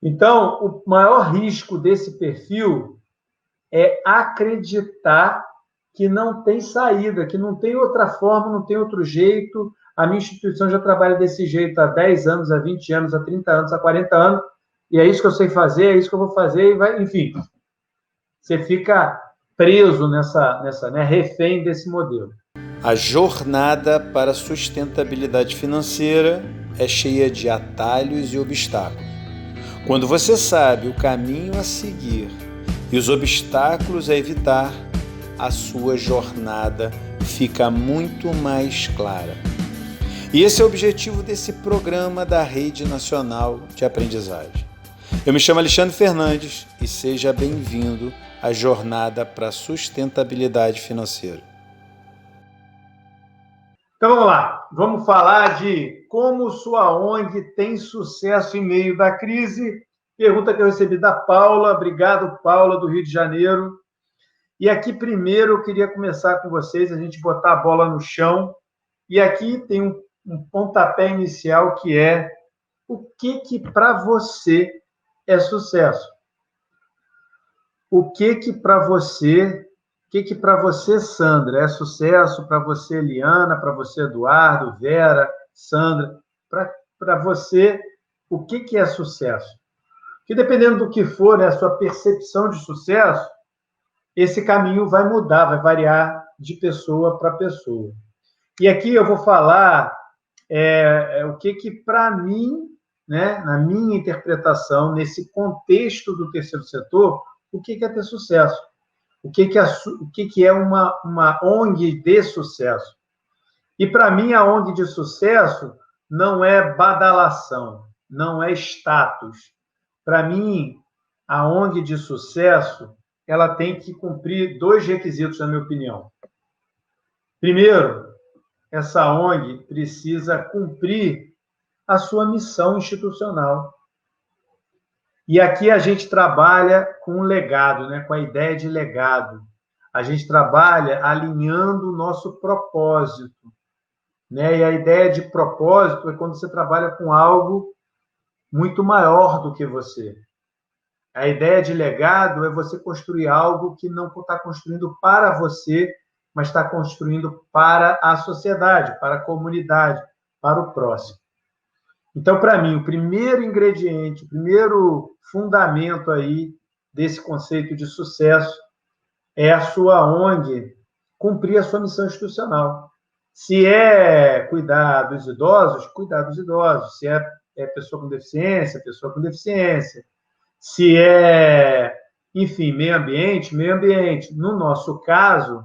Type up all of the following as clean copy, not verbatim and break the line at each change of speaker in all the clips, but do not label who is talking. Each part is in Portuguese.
Então, o maior risco desse perfil é acreditar que não tem saída, que não tem outra forma, não tem outro jeito. A minha instituição já trabalha desse jeito há 10 anos, há 20 anos, há 30 anos, há 40 anos, e é isso que eu sei fazer, é isso que eu vou fazer, e vai, enfim. Você fica preso né, refém desse modelo.
A jornada para a sustentabilidade financeira é cheia de atalhos e obstáculos. Quando você sabe o caminho a seguir e os obstáculos a evitar, a sua jornada fica muito mais clara. E esse é o objetivo desse programa da Rede Nacional de Aprendizagem. Eu me chamo Alexandre Fernandes e seja bem-vindo à jornada para a sustentabilidade financeira.
Então vamos lá, vamos falar de como sua ONG tem sucesso em meio da crise. Pergunta que eu recebi da Paula. Obrigado, Paula, do Rio de Janeiro. E aqui, primeiro, eu queria começar com vocês, a gente botar a bola no chão. E aqui tem um pontapé inicial, que é o que para você é sucesso? O que para você, Sandra, é sucesso? Para você, Eliana, para você, Eduardo, Vera, Sandra, para você, o que é sucesso? Porque dependendo do que for, né, a sua percepção de sucesso, esse caminho vai mudar, vai variar de pessoa para pessoa. E aqui eu vou falar o que para mim, né, na minha interpretação, nesse contexto do terceiro setor, o que é ter sucesso? O que é uma ONG de sucesso? E para mim, a ONG de sucesso não é badalação, não é status. Para mim, a ONG de sucesso, ela tem que cumprir 2 requisitos, na minha opinião. Primeiro, essa ONG precisa cumprir a sua missão institucional. E aqui a gente trabalha com legado, né? Com a ideia de legado. A gente trabalha alinhando o nosso propósito, né? E a ideia de propósito é quando você trabalha com algo muito maior do que você. A ideia de legado é você construir algo que não está construindo para você, mas está construindo para a sociedade, para a comunidade, para o próximo. Então, para mim, o primeiro ingrediente, o primeiro fundamento aí desse conceito de sucesso é a sua ONG cumprir a sua missão institucional. Se é cuidar dos idosos, cuidar dos idosos. Se é pessoa com deficiência, pessoa com deficiência. Se é, enfim, meio ambiente, meio ambiente. No nosso caso,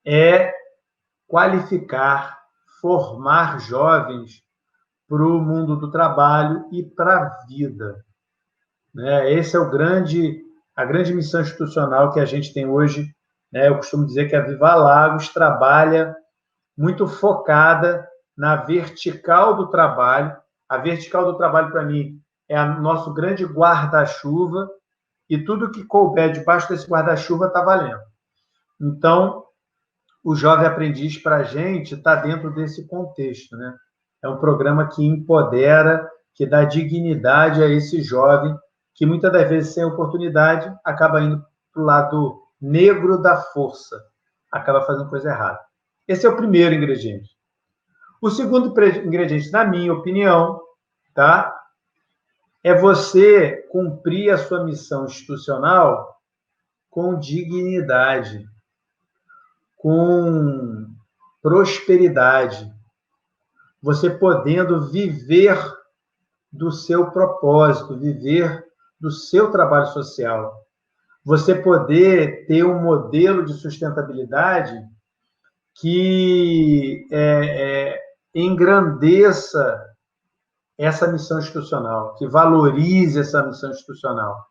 é qualificar, formar jovens para o mundo do trabalho e para a vida. Né? Essa é a grande missão institucional que a gente tem hoje. Né? Eu costumo dizer que a Viva Lagos trabalha muito focada na vertical do trabalho. A vertical do trabalho, para mim, é o nosso grande guarda-chuva, e tudo que couber debaixo desse guarda-chuva está valendo. Então, o Jovem Aprendiz, para a gente, está dentro desse contexto, né? É um programa que empodera, que dá dignidade a esse jovem, que muitas das vezes, sem oportunidade, acaba indo para o lado negro da força, acaba fazendo coisa errada. Esse é o primeiro ingrediente. O segundo ingrediente, na minha opinião, tá? É você cumprir a sua missão institucional com dignidade, com prosperidade, você podendo viver do seu propósito, viver do seu trabalho social, você poder ter um modelo de sustentabilidade que engrandeça essa missão institucional, que valorize essa missão institucional.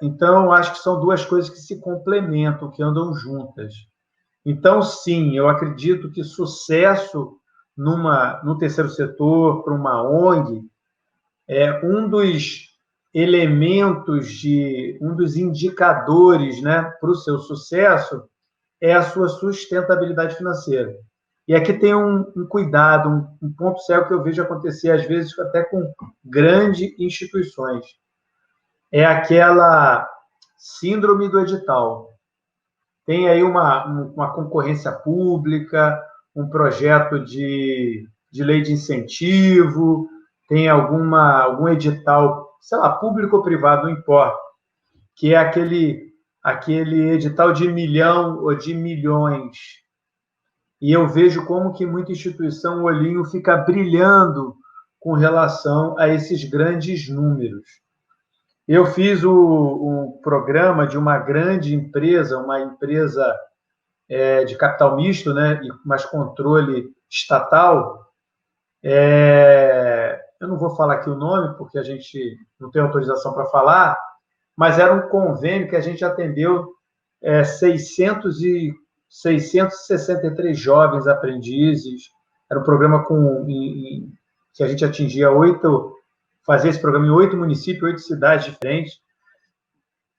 Então, eu acho que são 2 coisas que se complementam, que andam juntas. Então, sim, eu acredito que sucesso no terceiro setor, para uma ONG, um dos elementos, um dos indicadores, né, para o seu sucesso é a sua sustentabilidade financeira. E aqui tem um cuidado, um ponto cego que eu vejo acontecer, às vezes, até com grandes instituições. É aquela síndrome do edital. Tem aí uma concorrência pública, um projeto de lei de incentivo, tem algum edital, sei lá, público ou privado, não importa, que é aquele edital de 1 milhão ou de milhões. E eu vejo como que muita instituição, o olhinho fica brilhando com relação a esses grandes números. Eu fiz o programa de uma grande empresa, uma empresa de capital misto, né, mas controle estatal. Eu não vou falar aqui o nome, porque a gente não tem autorização para falar, mas era um convênio que a gente atendeu 663 jovens aprendizes. Era um programa que a gente atingia fazia esse programa em 8 municípios, 8 cidades diferentes.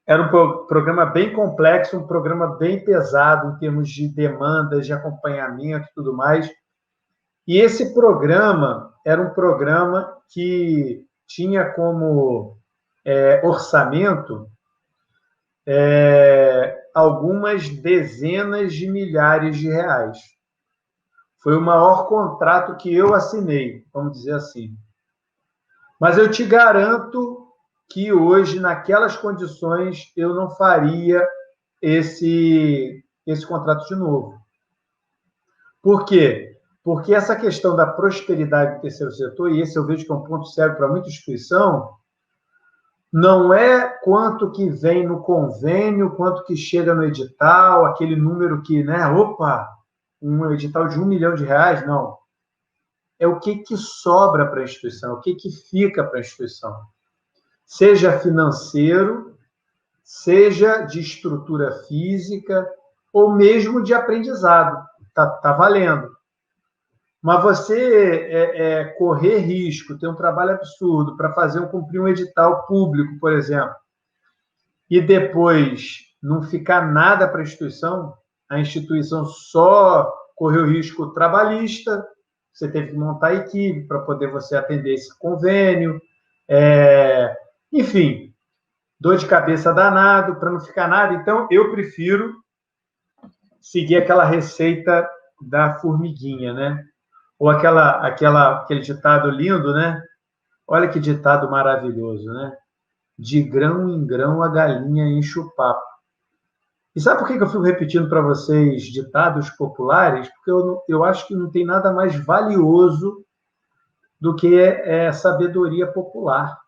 Era um programa bem complexo, um programa bem pesado em termos de demandas, de acompanhamento e tudo mais. E esse programa era um programa que tinha como orçamento algumas dezenas de milhares de reais. Foi o maior contrato que eu assinei, vamos dizer assim. Mas eu te garanto que hoje, naquelas condições, eu não faria esse contrato de novo. Por quê? Porque essa questão da prosperidade do terceiro setor, e esse eu vejo que é um ponto sério para muita instituição, não é quanto que vem no convênio, quanto que chega no edital, aquele número que, né, um edital de 1 milhão de reais, não. É o que sobra para a instituição, o que fica para a instituição. Seja financeiro, seja de estrutura física, ou mesmo de aprendizado. Tá valendo. Mas você correr risco, ter um trabalho absurdo para cumprir um edital público, por exemplo, e depois não ficar nada para a instituição só correu risco trabalhista, você teve que montar a equipe para poder você atender esse convênio, enfim, dor de cabeça danado, para não ficar nada. Então, eu prefiro seguir aquela receita da formiguinha, né? Ou aquele ditado lindo, né? Olha que ditado maravilhoso, né? De grão em grão a galinha enche o papo. E sabe por que eu fico repetindo para vocês ditados populares? Porque eu acho que não tem nada mais valioso do que sabedoria popular.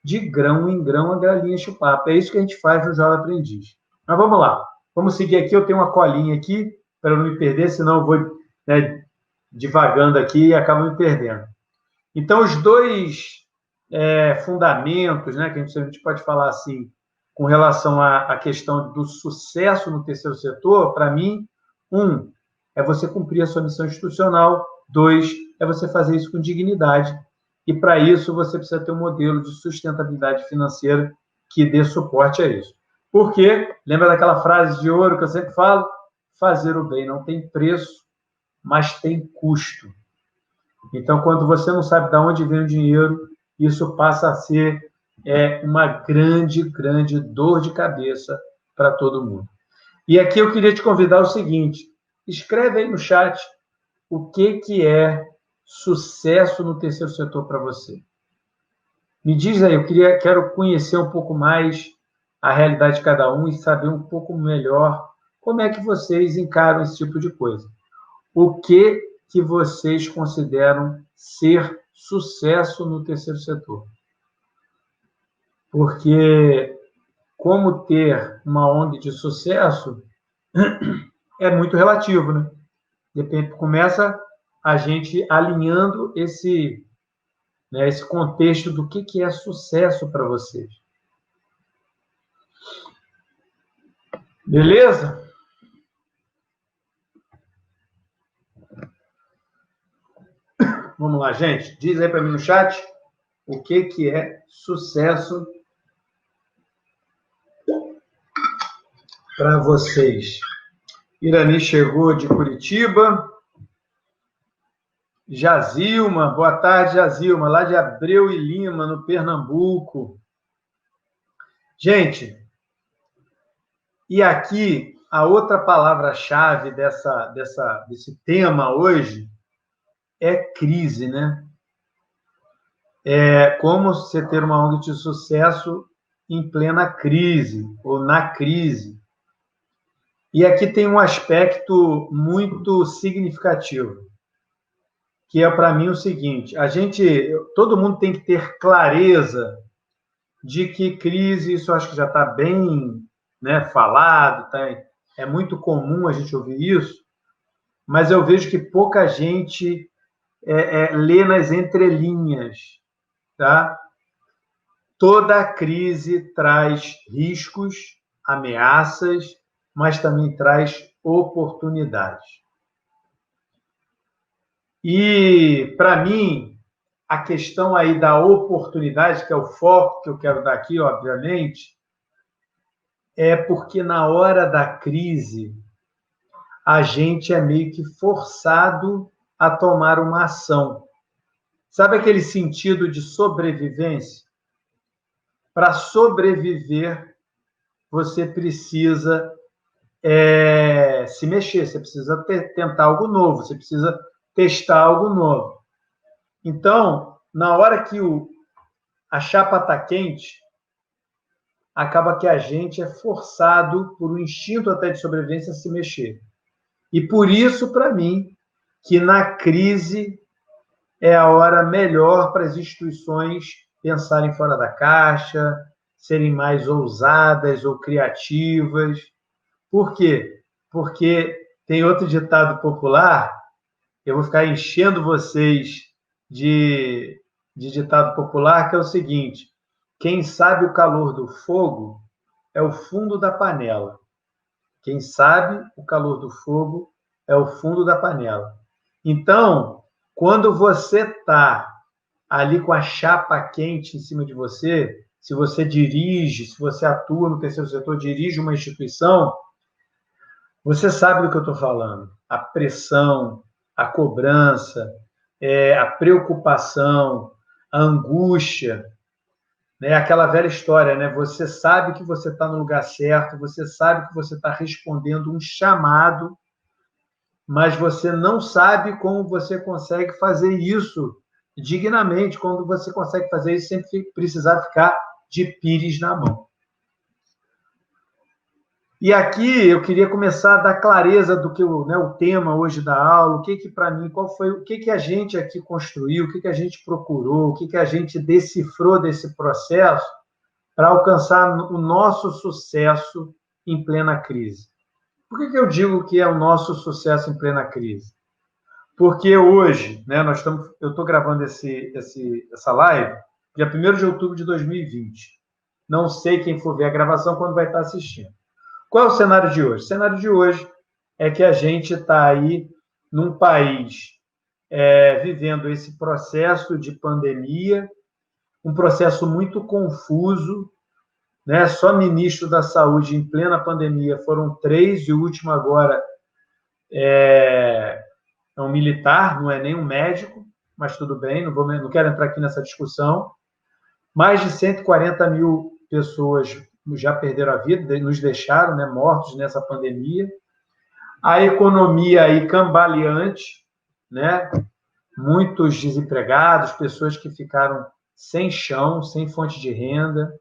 De grão em grão a galinha enche o papo. É isso que a gente faz no Jovem Aprendiz. Mas vamos lá. Vamos seguir aqui. Eu tenho uma colinha aqui para eu não me perder, senão eu vou divagando aqui e acabo me perdendo. Então, os dois fundamentos, né, que a gente pode falar assim, com relação à questão do sucesso no terceiro setor, para mim, 1, é você cumprir a sua missão institucional, 2, é você fazer isso com dignidade, e para isso você precisa ter um modelo de sustentabilidade financeira que dê suporte a isso. Por quê? Lembra daquela frase de ouro que eu sempre falo? Fazer o bem não tem preço, mas tem custo. Então, quando você não sabe de onde vem o dinheiro, isso passa a ser uma grande, grande dor de cabeça para todo mundo. E aqui eu queria te convidar o seguinte, escreve aí no chat o que é sucesso no terceiro setor para você. Me diz aí, quero conhecer um pouco mais a realidade de cada um e saber um pouco melhor como é que vocês encaram esse tipo de coisa. O que vocês consideram ser sucesso no terceiro setor? Porque como ter uma ONG de sucesso é muito relativo, né? Depende, começa a gente alinhando esse contexto do que é sucesso para vocês. Beleza? Vamos lá, gente. Diz aí para mim no chat o que é sucesso para vocês. Irani chegou de Curitiba. Jazilma, boa tarde, Jazilma, lá de Abreu e Lima, no Pernambuco. Gente, e aqui a outra palavra-chave desse tema hoje é crise, né? É como você ter uma ONG de sucesso em plena crise, ou na crise. E aqui tem um aspecto muito significativo, que é para mim o seguinte: todo mundo tem que ter clareza de que crise, isso eu acho que já está bem, né, falado, é muito comum a gente ouvir isso, mas eu vejo que pouca gente lê nas entrelinhas, tá? Toda crise traz riscos, ameaças, mas também traz oportunidades. E, para mim, a questão aí da oportunidade, que é o foco que eu quero dar aqui, obviamente, é porque na hora da crise, a gente é meio que forçado a tomar uma ação. Sabe aquele sentido de sobrevivência? Para sobreviver, você precisa se mexer, você precisa tentar algo novo, você precisa testar algo novo. Então, na hora que a chapa está quente, acaba que a gente é forçado, por um instinto até de sobrevivência, a se mexer. E por isso, para mim, que na crise é a hora melhor para as instituições pensarem fora da caixa, serem mais ousadas ou criativas. Por quê? Porque tem outro ditado popular, eu vou ficar enchendo vocês de ditado popular, que é o seguinte: quem sabe o calor do fogo é o fundo da panela. Quem sabe o calor do fogo é o fundo da panela. Então, quando você está ali com a chapa quente em cima de você, se você dirige, se você atua no terceiro setor, dirige uma instituição, você sabe do que eu estou falando. A pressão, a cobrança, a preocupação, a angústia, né? Aquela velha história, né? Você sabe que você está no lugar certo, você sabe que você está respondendo um chamado, mas você não sabe como você consegue fazer isso dignamente, como você consegue fazer isso sem precisar ficar de pires na mão. E aqui eu queria começar a dar clareza do que o tema hoje da aula, o que para mim, o que a gente aqui construiu, o que a gente procurou, o que a gente decifrou desse processo para alcançar o nosso sucesso em plena crise. Por que eu digo que é o nosso sucesso em plena crise? Porque hoje, né, eu estou gravando essa live dia 1º de outubro de 2020. Não sei quem for ver a gravação quando vai estar assistindo. Qual é o cenário de hoje? O cenário de hoje é que a gente está aí num país vivendo esse processo de pandemia, um processo muito confuso, né? Só ministro da Saúde em plena pandemia foram 3, e o último agora é um militar, não é nem um médico, mas tudo bem, não quero entrar aqui nessa discussão. Mais de 140 mil pessoas já perderam a vida, nos deixaram, né, mortos nessa pandemia. A economia aí cambaleante, né? Muitos desempregados, pessoas que ficaram sem chão, sem fonte de renda.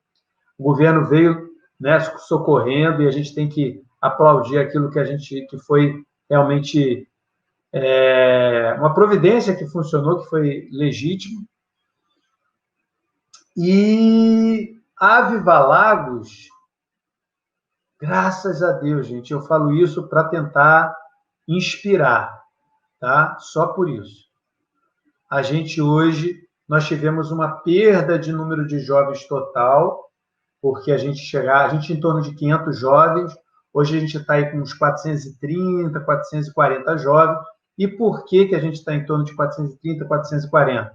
O governo veio, né, socorrendo, e a gente tem que aplaudir aquilo que foi realmente uma providência que funcionou, que foi legítimo. E a Viva Lagos, graças a Deus, gente, eu falo isso para tentar inspirar, tá? Só por isso. A gente hoje, nós tivemos uma perda de número de jovens total, porque a gente em torno de 500 jovens, hoje a gente está aí com uns 430, 440 jovens. E por que a gente está em torno de 430, 440?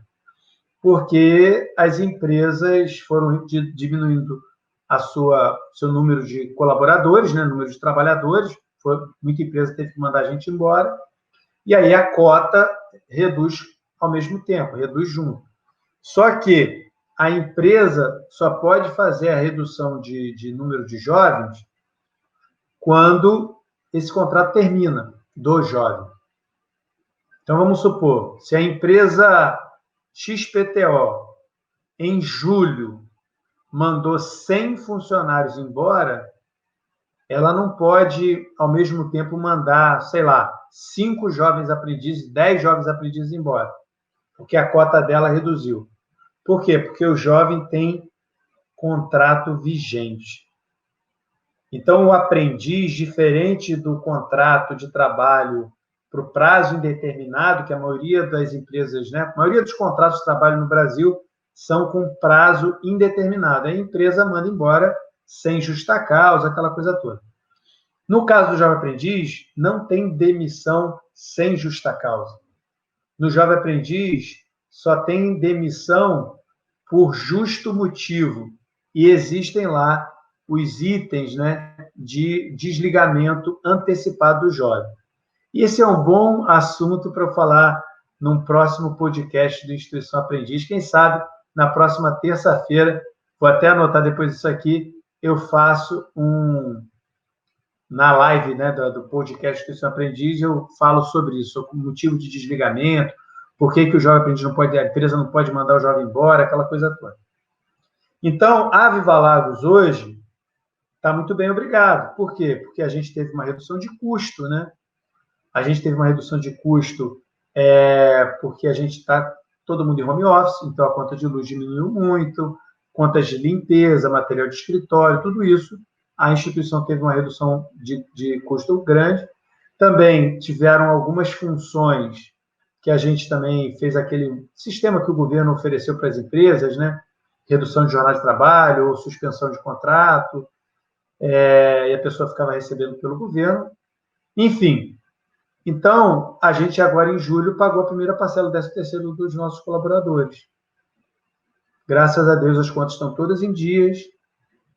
Porque as empresas foram diminuindo seu número de colaboradores, né, número de trabalhadores, muita empresa teve que mandar a gente embora, e aí a cota reduz ao mesmo tempo, reduz junto. Só que a empresa só pode fazer a redução de número de jovens quando esse contrato termina do jovem. Então, vamos supor, se a empresa XPTO, em julho, mandou 100 funcionários embora, ela não pode, ao mesmo tempo, mandar, sei lá, 5 jovens aprendizes, 10 jovens aprendizes embora, porque a cota dela reduziu. Por quê? Porque o jovem tem contrato vigente. Então, o aprendiz, diferente do contrato de trabalho para o prazo indeterminado, que a maioria das empresas, né, a maioria dos contratos de trabalho no Brasil são com prazo indeterminado. A empresa manda embora sem justa causa, aquela coisa toda. No caso do jovem aprendiz, não tem demissão sem justa causa. No jovem aprendiz, só tem demissão por justo motivo. E existem lá os itens, né, de desligamento antecipado do jovem. E esse é um bom assunto para eu falar num próximo podcast do Instituição Aprendiz. Quem sabe, na próxima terça-feira, vou até anotar depois disso aqui, eu faço na live, né, do podcast Instituição Aprendiz, eu falo sobre isso, sobre o motivo de desligamento, por que o jovem aprendiz não pode, a empresa não pode mandar o jovem embora, aquela coisa toda. Então, a Viva Lagos hoje está muito bem, obrigado. Por quê? Porque a gente teve uma redução de custo, né? A gente teve uma redução de custo porque a gente está todo mundo em home office, então a conta de luz diminuiu muito, contas de limpeza, material de escritório, tudo isso, a instituição teve uma redução de custo grande. Também tiveram algumas funções que a gente também fez aquele sistema que o governo ofereceu para as empresas, né? Redução de jornada de trabalho ou suspensão de contrato, e a pessoa ficava recebendo pelo governo. Enfim, então, a gente agora em julho pagou a primeira parcela do 13º dos nossos colaboradores. Graças a Deus as contas estão todas em dias,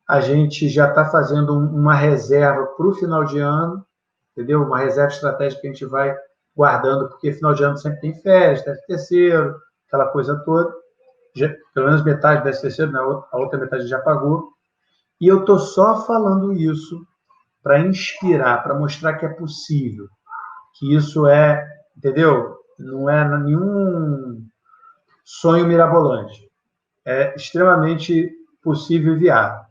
a gente já está fazendo uma reserva para o final de ano, entendeu? Uma reserva estratégica que a gente vai guardando, porque final de ano sempre tem férias, 13º, aquela coisa toda. Pelo menos metade do 13º, né? A outra metade já pagou. E eu estou só falando isso para inspirar, para mostrar que é possível, que isso entendeu? Não é nenhum sonho mirabolante. É extremamente possível e viável.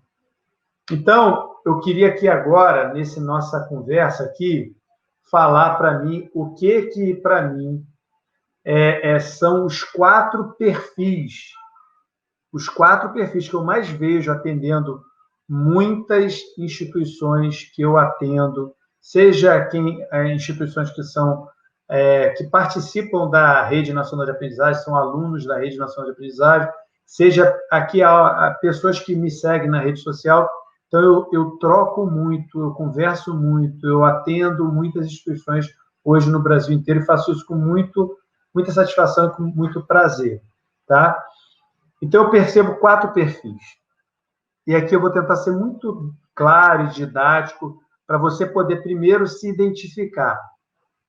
Então, eu queria aqui agora, nessa nossa conversa aqui, falar para mim o que para mim, são os 4 perfis. Os 4 perfis que eu mais vejo atendendo muitas instituições que eu atendo, seja instituições que são que participam da Rede Nacional de Aprendizagem, são alunos da Rede Nacional de Aprendizagem, seja aqui há pessoas que me seguem na rede social. Então, eu troco muito, eu converso muito, eu atendo muitas instituições hoje no Brasil inteiro e faço isso com muita satisfação e com muito prazer, tá? Então, eu percebo 4 perfis. E aqui eu vou tentar ser muito claro e didático para você poder primeiro se identificar.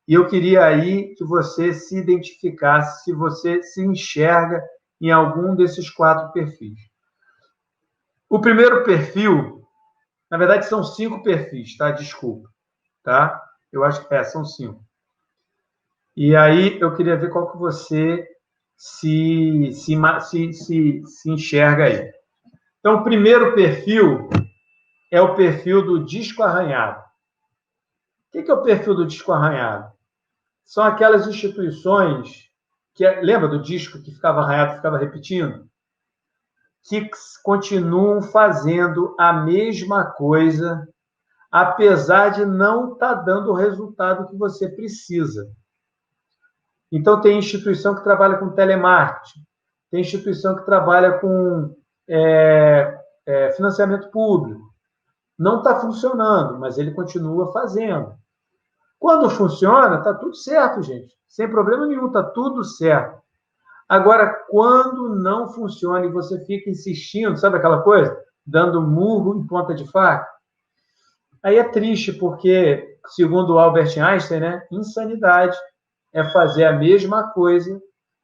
E eu queria aí que você se identificasse, se você se enxerga em algum desses 4 perfis. O primeiro perfil, na verdade, são 5 perfis, tá? Desculpa, tá? Eu acho que são 5. E aí eu queria ver qual que você se enxerga aí. Então, o primeiro perfil é o perfil do disco arranhado. O que é o perfil do disco arranhado? São aquelas instituições que, lembra do disco que ficava arranhado, ficava repetindo? Que continuam fazendo a mesma coisa, apesar de não estar dando o resultado que você precisa. Então, tem instituição que trabalha com telemarketing, tem instituição que trabalha com financiamento público. Não está funcionando, mas ele continua fazendo. Quando funciona, está tudo certo, gente. Sem problema nenhum, está tudo certo. Agora, quando não funciona e você fica insistindo, sabe aquela coisa? Dando murro em ponta de faca? Aí é triste, porque, segundo Albert Einstein, né, insanidade é fazer a mesma coisa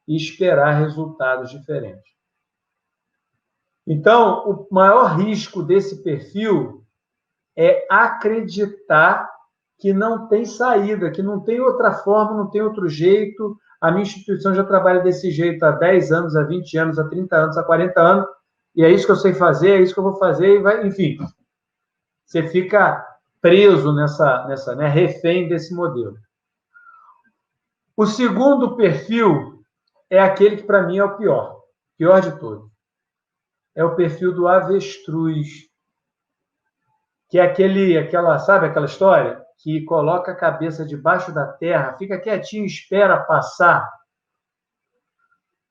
e esperar resultados diferentes. Então, o maior risco desse perfil é acreditar que não tem saída, que não tem outra forma, não tem outro jeito. A minha instituição já trabalha desse jeito há 10 anos, há 20 anos, há 30 anos, há 40 anos, e é isso que eu sei fazer, é isso que eu vou fazer, e vai, enfim. Você fica preso nessa, né, refém desse modelo. O segundo perfil é aquele que, para mim, é o pior de todos. É o perfil do avestruz, que é sabe aquela história? Que coloca a cabeça debaixo da terra, fica quietinho, espera passar,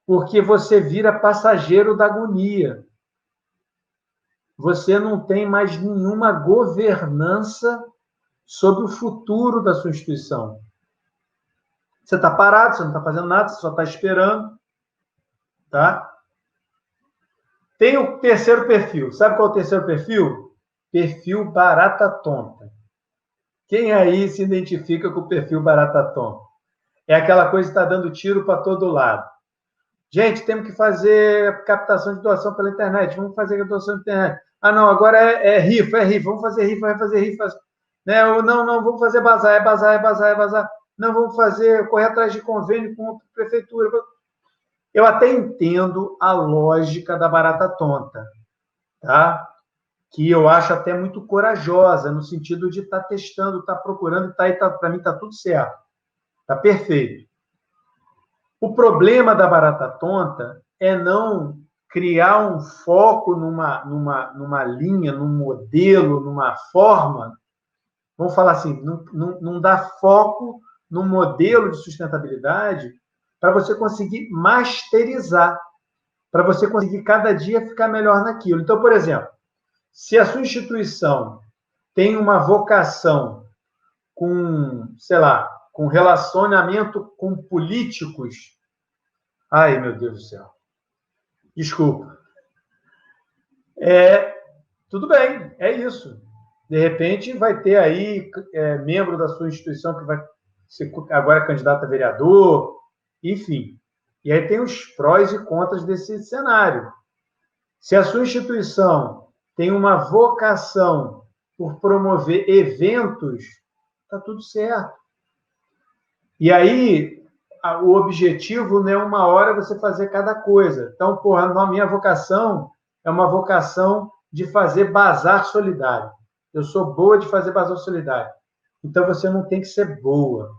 porque você vira passageiro da agonia. Você não tem mais nenhuma governança sobre o futuro da sua instituição. Você está parado, você não está fazendo nada, você só está esperando. Tá? Tem o terceiro perfil. Sabe qual é o terceiro perfil? Perfil barata tonta. Quem aí se identifica com o perfil barata tonta? É aquela coisa que está dando tiro para todo lado. Gente, temos que fazer captação de doação pela internet. Vamos fazer a doação pela internet. Ah, não, agora é rifa. Vamos fazer rifa. Né? Ou não, vamos fazer bazar, é bazar. Não, vamos correr atrás de convênio com a prefeitura. Eu até entendo a lógica da barata tonta, tá? Que eu acho até muito corajosa, no sentido de estar testando, estar procurando, para mim está tudo certo. Está perfeito. O problema da barata tonta é não criar um foco numa linha, num modelo, numa forma. Vamos falar assim, não dá foco no modelo de sustentabilidade para você conseguir masterizar, para você conseguir cada dia ficar melhor naquilo. Então, por exemplo, se a sua instituição tem uma vocação com, sei lá, com relacionamento com políticos, ai, meu Deus do céu, desculpa. Tudo bem, é isso. De repente, vai ter aí membro da sua instituição que vai ser agora candidato a vereador, enfim. E aí tem os prós e contras desse cenário. Se a sua instituição tem uma vocação por promover eventos, está tudo certo. E aí, o objetivo não é uma hora você fazer cada coisa. Então, a minha vocação é uma vocação de fazer bazar solidário. Eu sou boa de fazer bazar solidário. Então, você não tem que ser boa.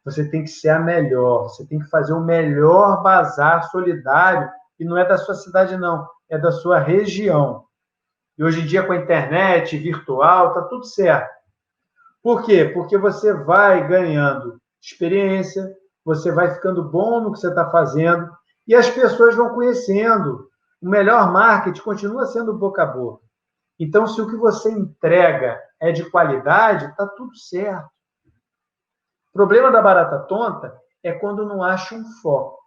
Você tem que ser a melhor. Você tem que fazer o melhor bazar solidário. E não é da sua cidade, não. É da sua região. E hoje em dia, com a internet, virtual, está tudo certo. Por quê? Porque você vai ganhando experiência, você vai ficando bom no que você está fazendo, e as pessoas vão conhecendo. O melhor marketing continua sendo boca a boca. Então, se o que você entrega é de qualidade, está tudo certo. O problema da barata tonta é quando não acha um foco.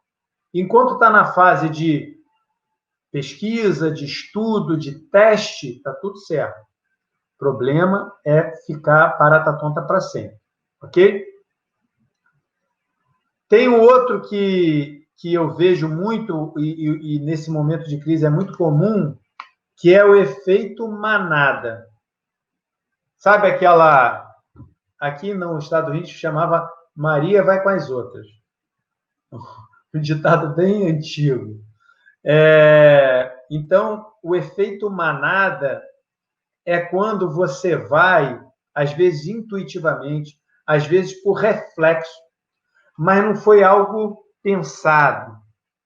Enquanto está na fase de pesquisa, de estudo, de teste, está tudo certo. O problema é ficar barata tonta para sempre. Ok? Tem um outro que eu vejo muito, e nesse momento de crise é muito comum, que é o efeito manada. Sabe aquela... Aqui no Estado do Rio chamava Maria vai com as outras. Um ditado bem antigo. Então, o efeito manada é quando você vai, às vezes intuitivamente, às vezes por reflexo, mas não foi algo pensado,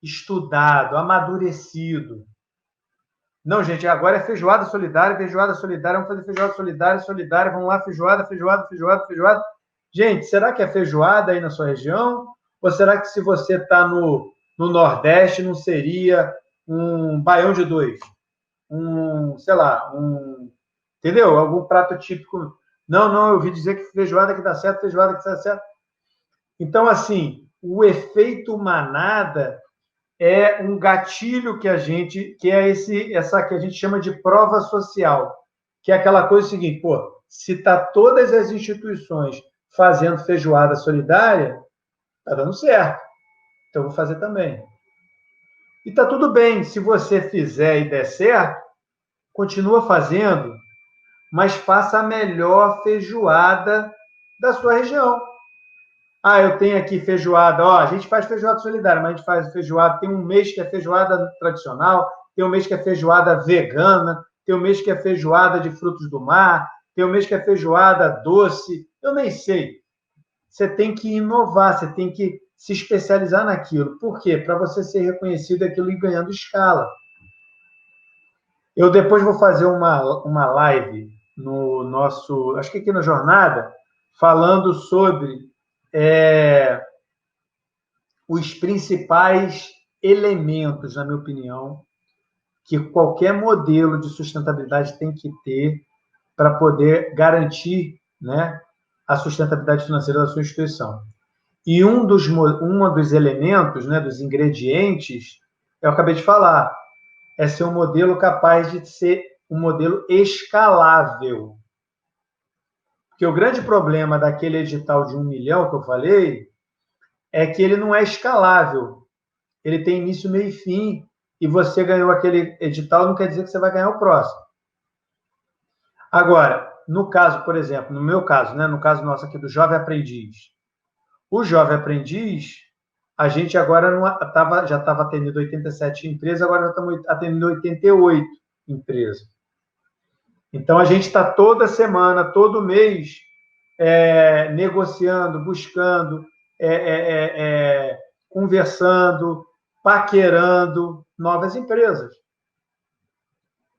estudado, amadurecido. Não, gente, agora é feijoada solidária, vamos fazer feijoada solidária, vamos lá, feijoada. Gente, será que é feijoada aí na sua região? Ou será que se você está no Nordeste, não seria um baião de dois? Entendeu? Algum prato típico. Não, eu ouvi dizer que feijoada que dá certo, feijoada que dá certo. Então, assim, o efeito manada é um gatilho que é essa que a gente chama de prova social, que é aquela coisa seguinte, se está todas as instituições fazendo feijoada solidária, está dando certo. Então, eu vou fazer também. E está tudo bem, se você fizer e der certo, continua fazendo, mas faça a melhor feijoada da sua região. Ah, eu tenho aqui feijoada. Ó, a gente faz feijoada solidária, mas a gente faz feijoada. Tem um mês que é feijoada tradicional, tem um mês que é feijoada vegana, tem um mês que é feijoada de frutos do mar, tem um mês que é feijoada doce. Eu nem sei. Você tem que inovar, você tem que se especializar naquilo. Por quê? Para você ser reconhecido aquilo e ganhando escala. Eu depois vou fazer uma live no nosso, acho que aqui na Jornada, falando sobre os principais elementos, na minha opinião, que qualquer modelo de sustentabilidade tem que ter para poder garantir, né, a sustentabilidade financeira da sua instituição. E um dos elementos, né, dos ingredientes, eu acabei de falar, é ser um modelo capaz de ser um modelo escalável. Porque o grande problema daquele edital de 1 milhão que eu falei é que ele não é escalável. Ele tem início, meio e fim, e você ganhou aquele edital, não quer dizer que você vai ganhar o próximo. Agora, no caso, por exemplo, no meu caso, né, no caso nosso aqui do Jovem Aprendiz, o Jovem Aprendiz, a gente agora já estava atendendo 87 empresas, agora já estamos atendendo 88 empresas. Então, a gente está toda semana, todo mês, negociando, buscando, conversando, paquerando novas empresas.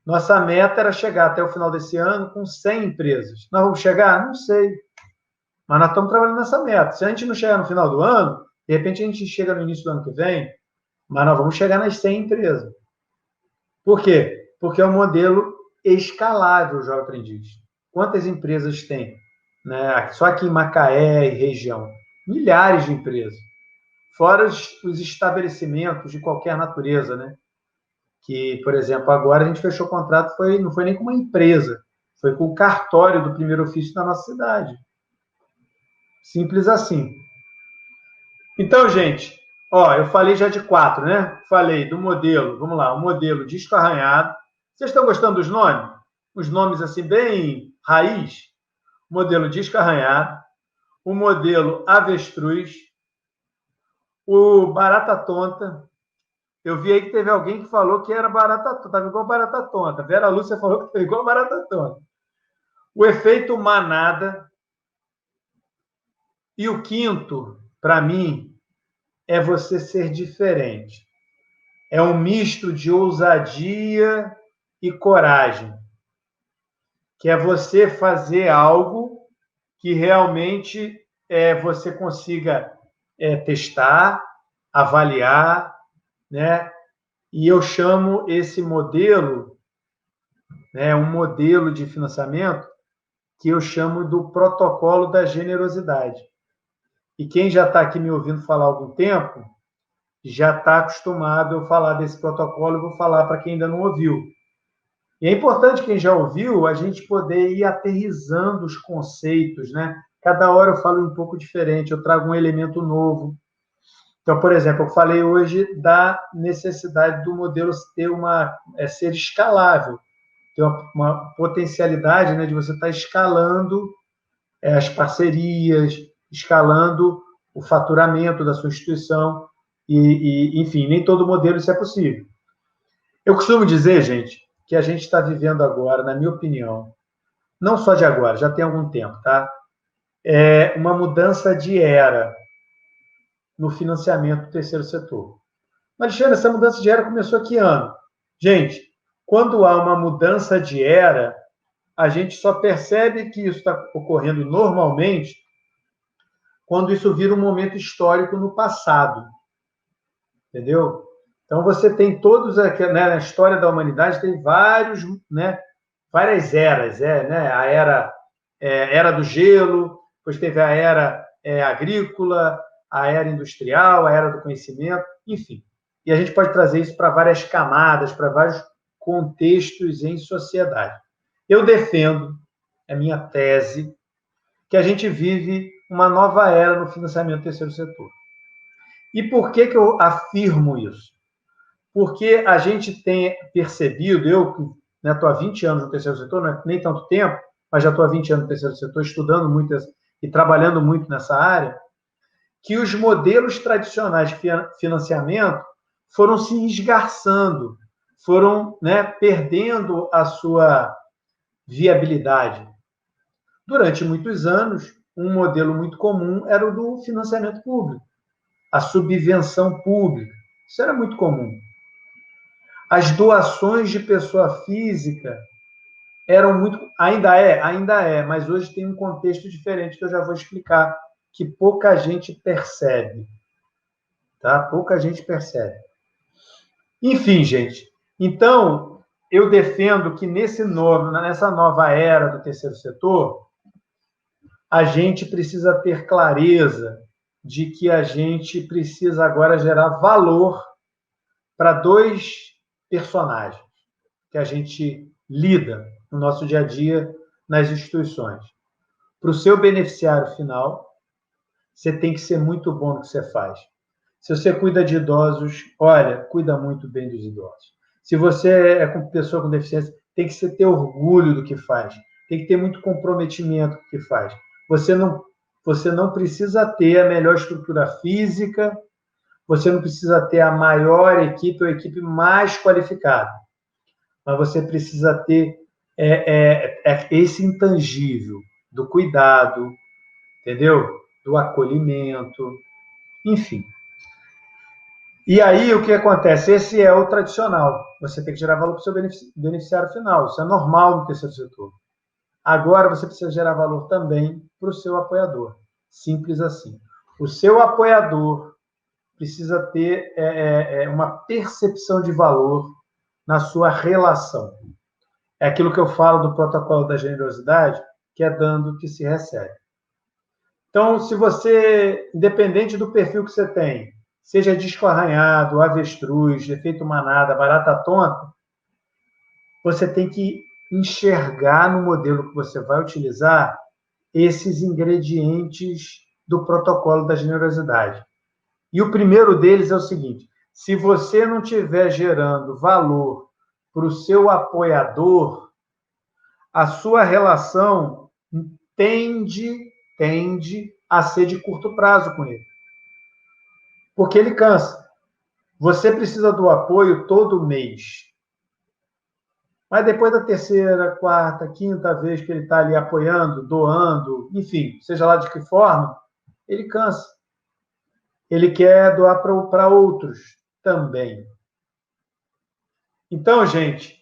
Nossa meta era chegar até o final desse ano com 100 empresas. Nós vamos chegar? Não sei. Mas nós estamos trabalhando nessa meta. Se a gente não chegar no final do ano, de repente a gente chega no início do ano que vem, mas nós vamos chegar nas 100 empresas. Por quê? Porque é um modelo escalável, o Jovem Aprendiz. Quantas empresas tem? Né? Só aqui em Macaé e região. Milhares de empresas. Fora os estabelecimentos de qualquer natureza, né? Que, por exemplo, agora a gente fechou o contrato, não foi nem com uma empresa, foi com o cartório do primeiro ofício da nossa cidade. Simples assim. Então, gente, eu falei já de 4, né? Falei do modelo, vamos lá, o modelo disco arranhado. Vocês estão gostando dos nomes? Os nomes assim, bem raiz. Modelo disco arranhado, o modelo avestruz, o barata tonta. Eu vi aí que teve alguém que falou que era barata tonta, estava igual barata tonta. Vera Lúcia falou que estava igual barata tonta. O efeito manada. E o quinto, para mim, é você ser diferente. É um misto de ousadia e coragem, que é você fazer algo que realmente você consiga testar, avaliar, né? E eu chamo esse modelo, né, um modelo de financiamento que eu chamo do protocolo da generosidade. E quem já está aqui me ouvindo falar há algum tempo, já está acostumado a eu falar desse protocolo, eu vou falar para quem ainda não ouviu. E é importante, quem já ouviu, a gente poder ir aterrissando os conceitos, né? Cada hora eu falo um pouco diferente, eu trago um elemento novo. Então, por exemplo, eu falei hoje da necessidade do modelo ser escalável, ter uma potencialidade, né, de você estar escalando as parcerias, escalando o faturamento da sua instituição, enfim, nem todo modelo isso é possível. Eu costumo dizer, gente, que a gente está vivendo agora, na minha opinião, não só de agora, já tem algum tempo, tá? É uma mudança de era no financiamento do terceiro setor. Mas, Alexandre, essa mudança de era começou aqui ano. Gente, quando há uma mudança de era, a gente só percebe que isso está ocorrendo normalmente quando isso vira um momento histórico no passado. Entendeu? Então, você tem todos, né, na história da humanidade, tem várias eras. Né? A era do gelo, depois teve a era agrícola, a era industrial, a era do conhecimento, enfim. E a gente pode trazer isso para várias camadas, para vários contextos em sociedade. Eu defendo, é minha tese, que a gente vive uma nova era no financiamento do terceiro setor. E por que eu afirmo isso? Porque a gente tem percebido, eu que estou há 20 anos no terceiro setor, não é nem tanto tempo, mas já estou há 20 anos no terceiro setor, estudando muito e trabalhando muito nessa área, que os modelos tradicionais de financiamento foram se esgarçando, foram, né, perdendo a sua viabilidade. Durante muitos anos, um modelo muito comum era o do financiamento público, a subvenção pública. Isso era muito comum. As doações de pessoa física eram muito... Ainda é, mas hoje tem um contexto diferente que eu já vou explicar, que pouca gente percebe. Tá? Pouca gente percebe. Enfim, gente. Então, eu defendo que nessa nova era do terceiro setor, a gente precisa ter clareza de que a gente precisa agora gerar valor para dois personagens que a gente lida no nosso dia a dia nas instituições. Para o seu beneficiário final, você tem que ser muito bom no que você faz. Se você cuida de idosos, olha, cuida muito bem dos idosos. Se você é com pessoa com deficiência, tem que ter orgulho do que faz. Tem que ter muito comprometimento com o que faz. Você não precisa ter a melhor estrutura física, você não precisa ter a maior equipe ou a equipe mais qualificada, mas você precisa ter esse intangível do cuidado, entendeu? Do acolhimento, enfim. E aí, o que acontece? Esse é o tradicional. Você tem que gerar valor para o seu beneficiário final. Isso é normal no terceiro setor. Agora, você precisa gerar valor também para o seu apoiador. Simples assim. O seu apoiador precisa ter uma percepção de valor na sua relação. É aquilo que eu falo do protocolo da generosidade, que é dando que se recebe. Então, se você, independente do perfil que você tem, seja disco arranhado, avestruz, efeito manada, barata tonta, você tem que enxergar no modelo que você vai utilizar esses ingredientes do protocolo da generosidade. E o primeiro deles é o seguinte: se você não estiver gerando valor para o seu apoiador, a sua relação tende a ser de curto prazo com ele. Porque ele cansa. Você precisa do apoio todo mês. Mas depois da terceira, quarta, quinta vez que ele está ali apoiando, doando, enfim, seja lá de que forma, ele cansa. Ele quer doar para outros também. Então, gente,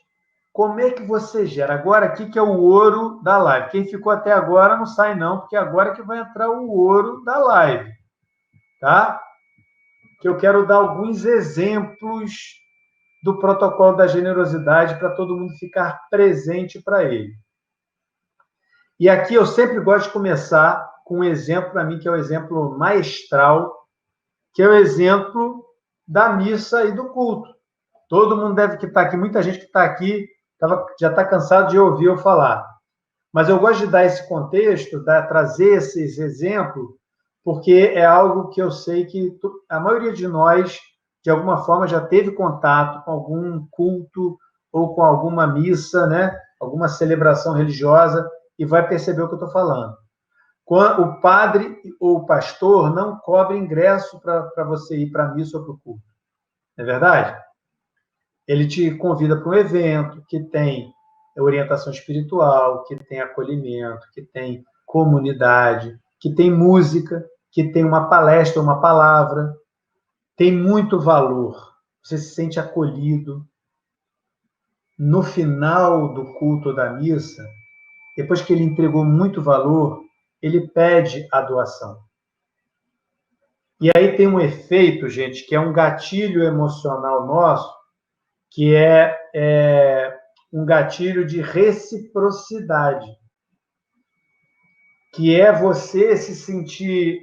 como é que você gera? Agora aqui que é o ouro da live. Quem ficou até agora não sai não, porque agora que vai entrar o ouro da live. Tá? Que eu quero dar alguns exemplos do protocolo da generosidade para todo mundo ficar presente para ele. E aqui eu sempre gosto de começar com um exemplo, para mim, que é o exemplo maestral, que é o exemplo da missa e do culto. Todo mundo deve que estar aqui, muita gente que está aqui já está cansado de ouvir eu falar. Mas eu gosto de dar esse contexto, trazer esses exemplos, porque é algo que eu sei que a maioria de nós, de alguma forma, já teve contato com algum culto ou com alguma missa, né? Alguma celebração religiosa, e vai perceber o que eu estou falando. O padre ou o pastor não cobra ingresso para você ir para a missa ou para o culto. Não é verdade? Ele te convida para um evento que tem orientação espiritual, que tem acolhimento, que tem comunidade, que tem música, que tem uma palestra, uma palavra. Tem muito valor. Você se sente acolhido. No final do culto da missa, depois que ele entregou muito valor, ele pede a doação. E aí tem um efeito, gente, que é um gatilho emocional nosso, que é um gatilho de reciprocidade, que é você se sentir...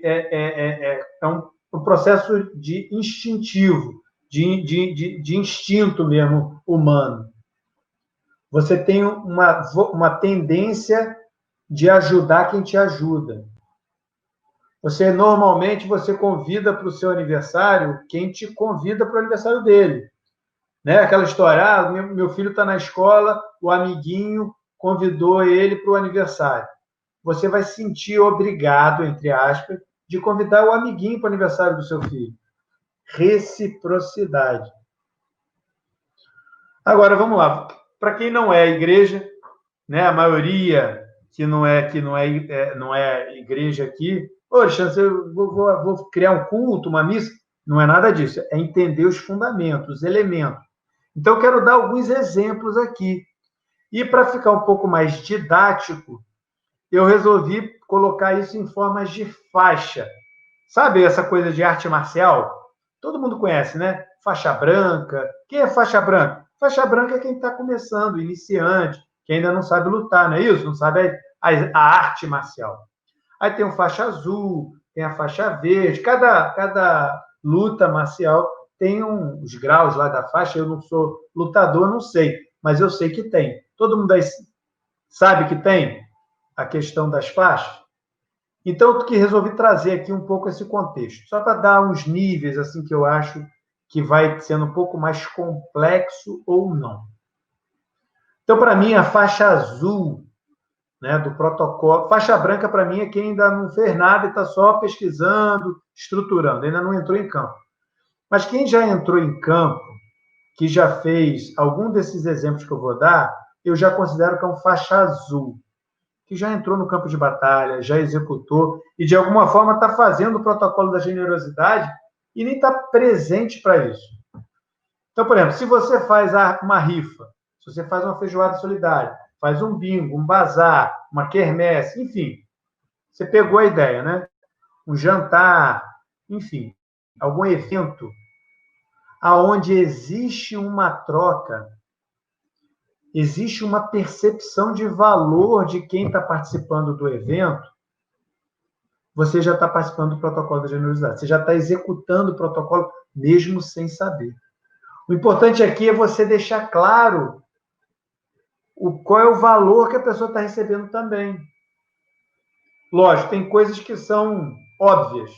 um processo de instintivo, de instinto mesmo humano. Você tem uma tendência de ajudar quem te ajuda. Normalmente, você convida para o seu aniversário quem te convida para o aniversário dele. Né? Aquela história, meu filho está na escola, o amiguinho convidou ele para o aniversário. Você vai se sentir obrigado, entre aspas, de convidar o amiguinho para o aniversário do seu filho. Reciprocidade. Agora, vamos lá. Para quem não é igreja, né, a maioria que não é igreja aqui, poxa, eu vou criar um culto, uma missa. Não é nada disso. É entender os fundamentos, os elementos. Então, eu quero dar alguns exemplos aqui. E para ficar um pouco mais didático, eu resolvi colocar isso em formas de faixa. Sabe essa coisa de arte marcial? Todo mundo conhece, né? Faixa branca. Quem é faixa branca? Faixa branca é quem está começando, iniciante, que ainda não sabe lutar, não é isso? Não sabe a arte marcial. Aí tem o faixa azul, tem a faixa verde. Cada luta marcial tem os graus lá da faixa. Eu não sou lutador, não sei, mas eu sei que tem. Todo mundo aí sabe que tem a questão das faixas? Então, eu que resolvi trazer aqui um pouco esse contexto, só para dar uns níveis assim que eu acho que vai sendo um pouco mais complexo ou não. Então, para mim, a faixa azul, né, do protocolo, faixa branca para mim é quem ainda não fez nada e está só pesquisando, estruturando, ainda não entrou em campo. Mas quem já entrou em campo, que já fez algum desses exemplos que eu vou dar, eu já considero que é um faixa azul, que já entrou no campo de batalha, já executou e, de alguma forma, está fazendo o protocolo da generosidade e nem está presente para isso. Então, por exemplo, se você faz uma rifa, se você faz uma feijoada solidária, faz um bingo, um bazar, uma quermesse, enfim, você pegou a ideia, né? Um jantar, enfim, algum evento aonde existe uma troca, existe uma percepção de valor de quem está participando do evento, você já está participando do protocolo da generosidade. Você já está executando o protocolo, mesmo sem saber. O importante aqui é você deixar claro qual é o valor que a pessoa está recebendo também. Lógico, tem coisas que são óbvias,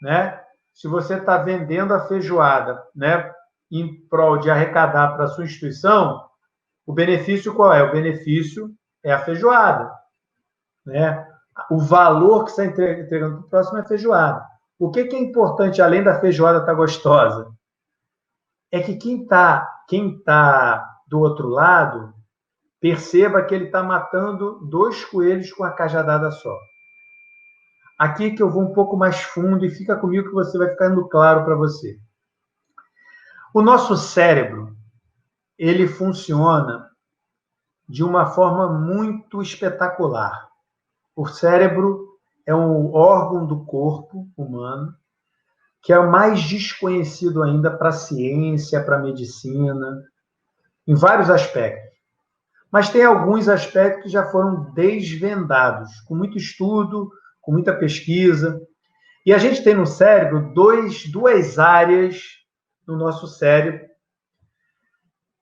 né? Se você está vendendo a feijoada, né, em prol de arrecadar para a sua instituição, o benefício qual é? O benefício é a feijoada, né? O valor que você está entregando para o próximo é a feijoada. O que é importante, além da feijoada estar gostosa? É que quem tá do outro lado perceba que ele está matando 2 coelhos com a cajadada só. Aqui que eu vou um pouco mais fundo e fica comigo que você vai ficando claro para você. O nosso cérebro, ele funciona de uma forma muito espetacular. O cérebro é um órgão do corpo humano que é o mais desconhecido ainda para a ciência, para a medicina, em vários aspectos. Mas tem alguns aspectos que já foram desvendados, com muito estudo, com muita pesquisa. E a gente tem no cérebro duas áreas no nosso cérebro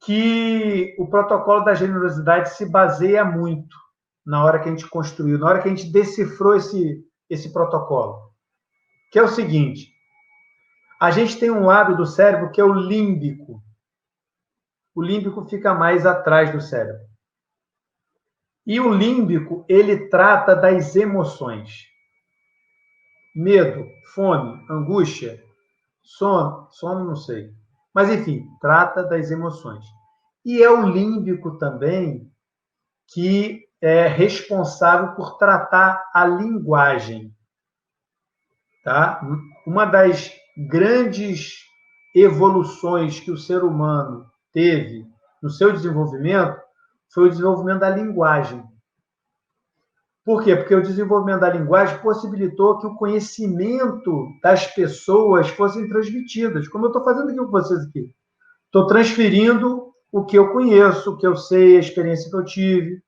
que o protocolo da generosidade se baseia muito na hora que a gente construiu, na hora que a gente decifrou esse protocolo. Que é o seguinte, a gente tem um lado do cérebro que é o límbico. O límbico fica mais atrás do cérebro. E o límbico, ele trata das emoções. Medo, fome, angústia, sono não sei. Mas, enfim, trata das emoções. E é o límbico também que é responsável por tratar a linguagem. Tá? Uma das grandes evoluções que o ser humano teve no seu desenvolvimento foi o desenvolvimento da linguagem. Por quê? Porque o desenvolvimento da linguagem possibilitou que o conhecimento das pessoas fossem transmitidas, como eu estou fazendo aqui com vocês aqui. Estou transferindo o que eu conheço, o que eu sei, a experiência que eu tive.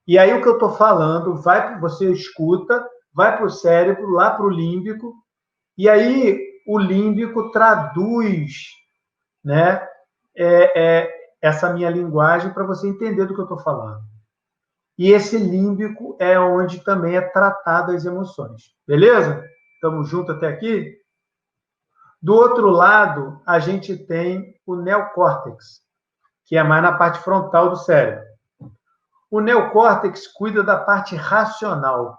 E aí o que eu estou falando, você escuta, vai para o cérebro, lá para o límbico, e aí o límbico traduz, né, essa minha linguagem para você entender do que eu estou falando. E esse límbico é onde também é tratado as emoções. Beleza? Estamos juntos até aqui? Do outro lado, a gente tem o neocórtex, que é mais na parte frontal do cérebro. O neocórtex cuida da parte racional.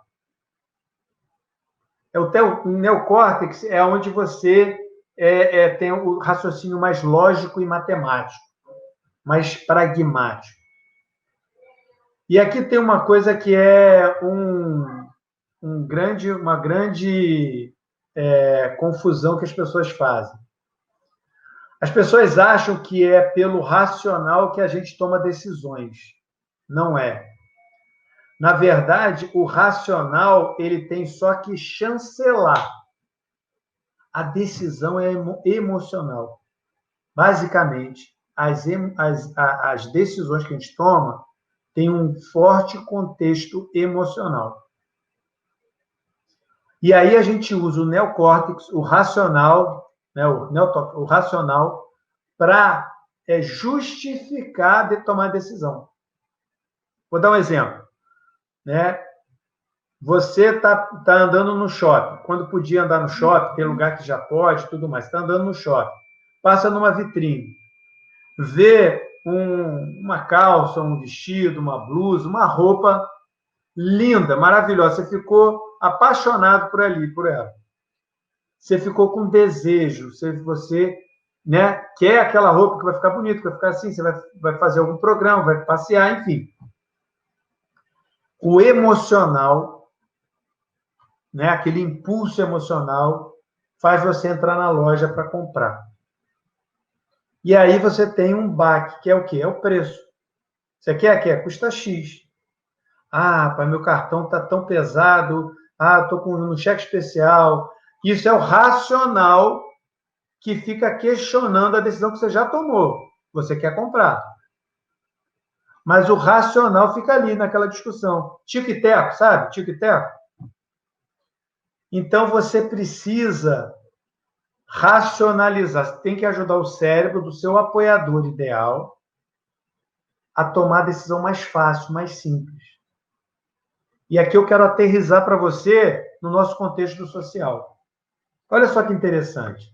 O neocórtex é onde você tem o raciocínio mais lógico e matemático, mais pragmático. E aqui tem uma coisa que é uma grande confusão que as pessoas fazem. As pessoas acham que é pelo racional que a gente toma decisões. Não é. Na verdade, o racional ele tem só que chancelar. A decisão é emocional. Basicamente, as decisões que a gente toma têm um forte contexto emocional. E aí a gente usa o neocórtex, o racional, né, o racional, para justificar de tomar decisão. Vou dar um exemplo. Né? Você está andando no shopping. Quando podia andar no shopping, tem lugar que já pode, tudo mais. Está andando no shopping. Passa numa vitrine. Vê uma calça, um vestido, uma blusa, uma roupa linda, maravilhosa. Você ficou apaixonado por ela. Você ficou com desejo. Você né, quer aquela roupa que vai ficar bonita, que vai ficar assim. Você vai fazer algum programa, vai passear, enfim. O emocional, né, aquele impulso emocional, faz você entrar na loja para comprar. E aí você tem um baque, que é o quê? É o preço. Você quer? Custa X. Ah, pai, meu cartão está tão pesado. Ah, estou com um cheque especial. Isso é o racional que fica questionando a decisão que você já tomou. Você quer comprar. Mas o racional fica ali naquela discussão. Tico e teco, sabe? Tico e teco. Então, você precisa racionalizar. Você tem que ajudar o cérebro do seu apoiador ideal a tomar a decisão mais fácil, mais simples. E aqui eu quero aterrissar para você no nosso contexto social. Olha só que interessante.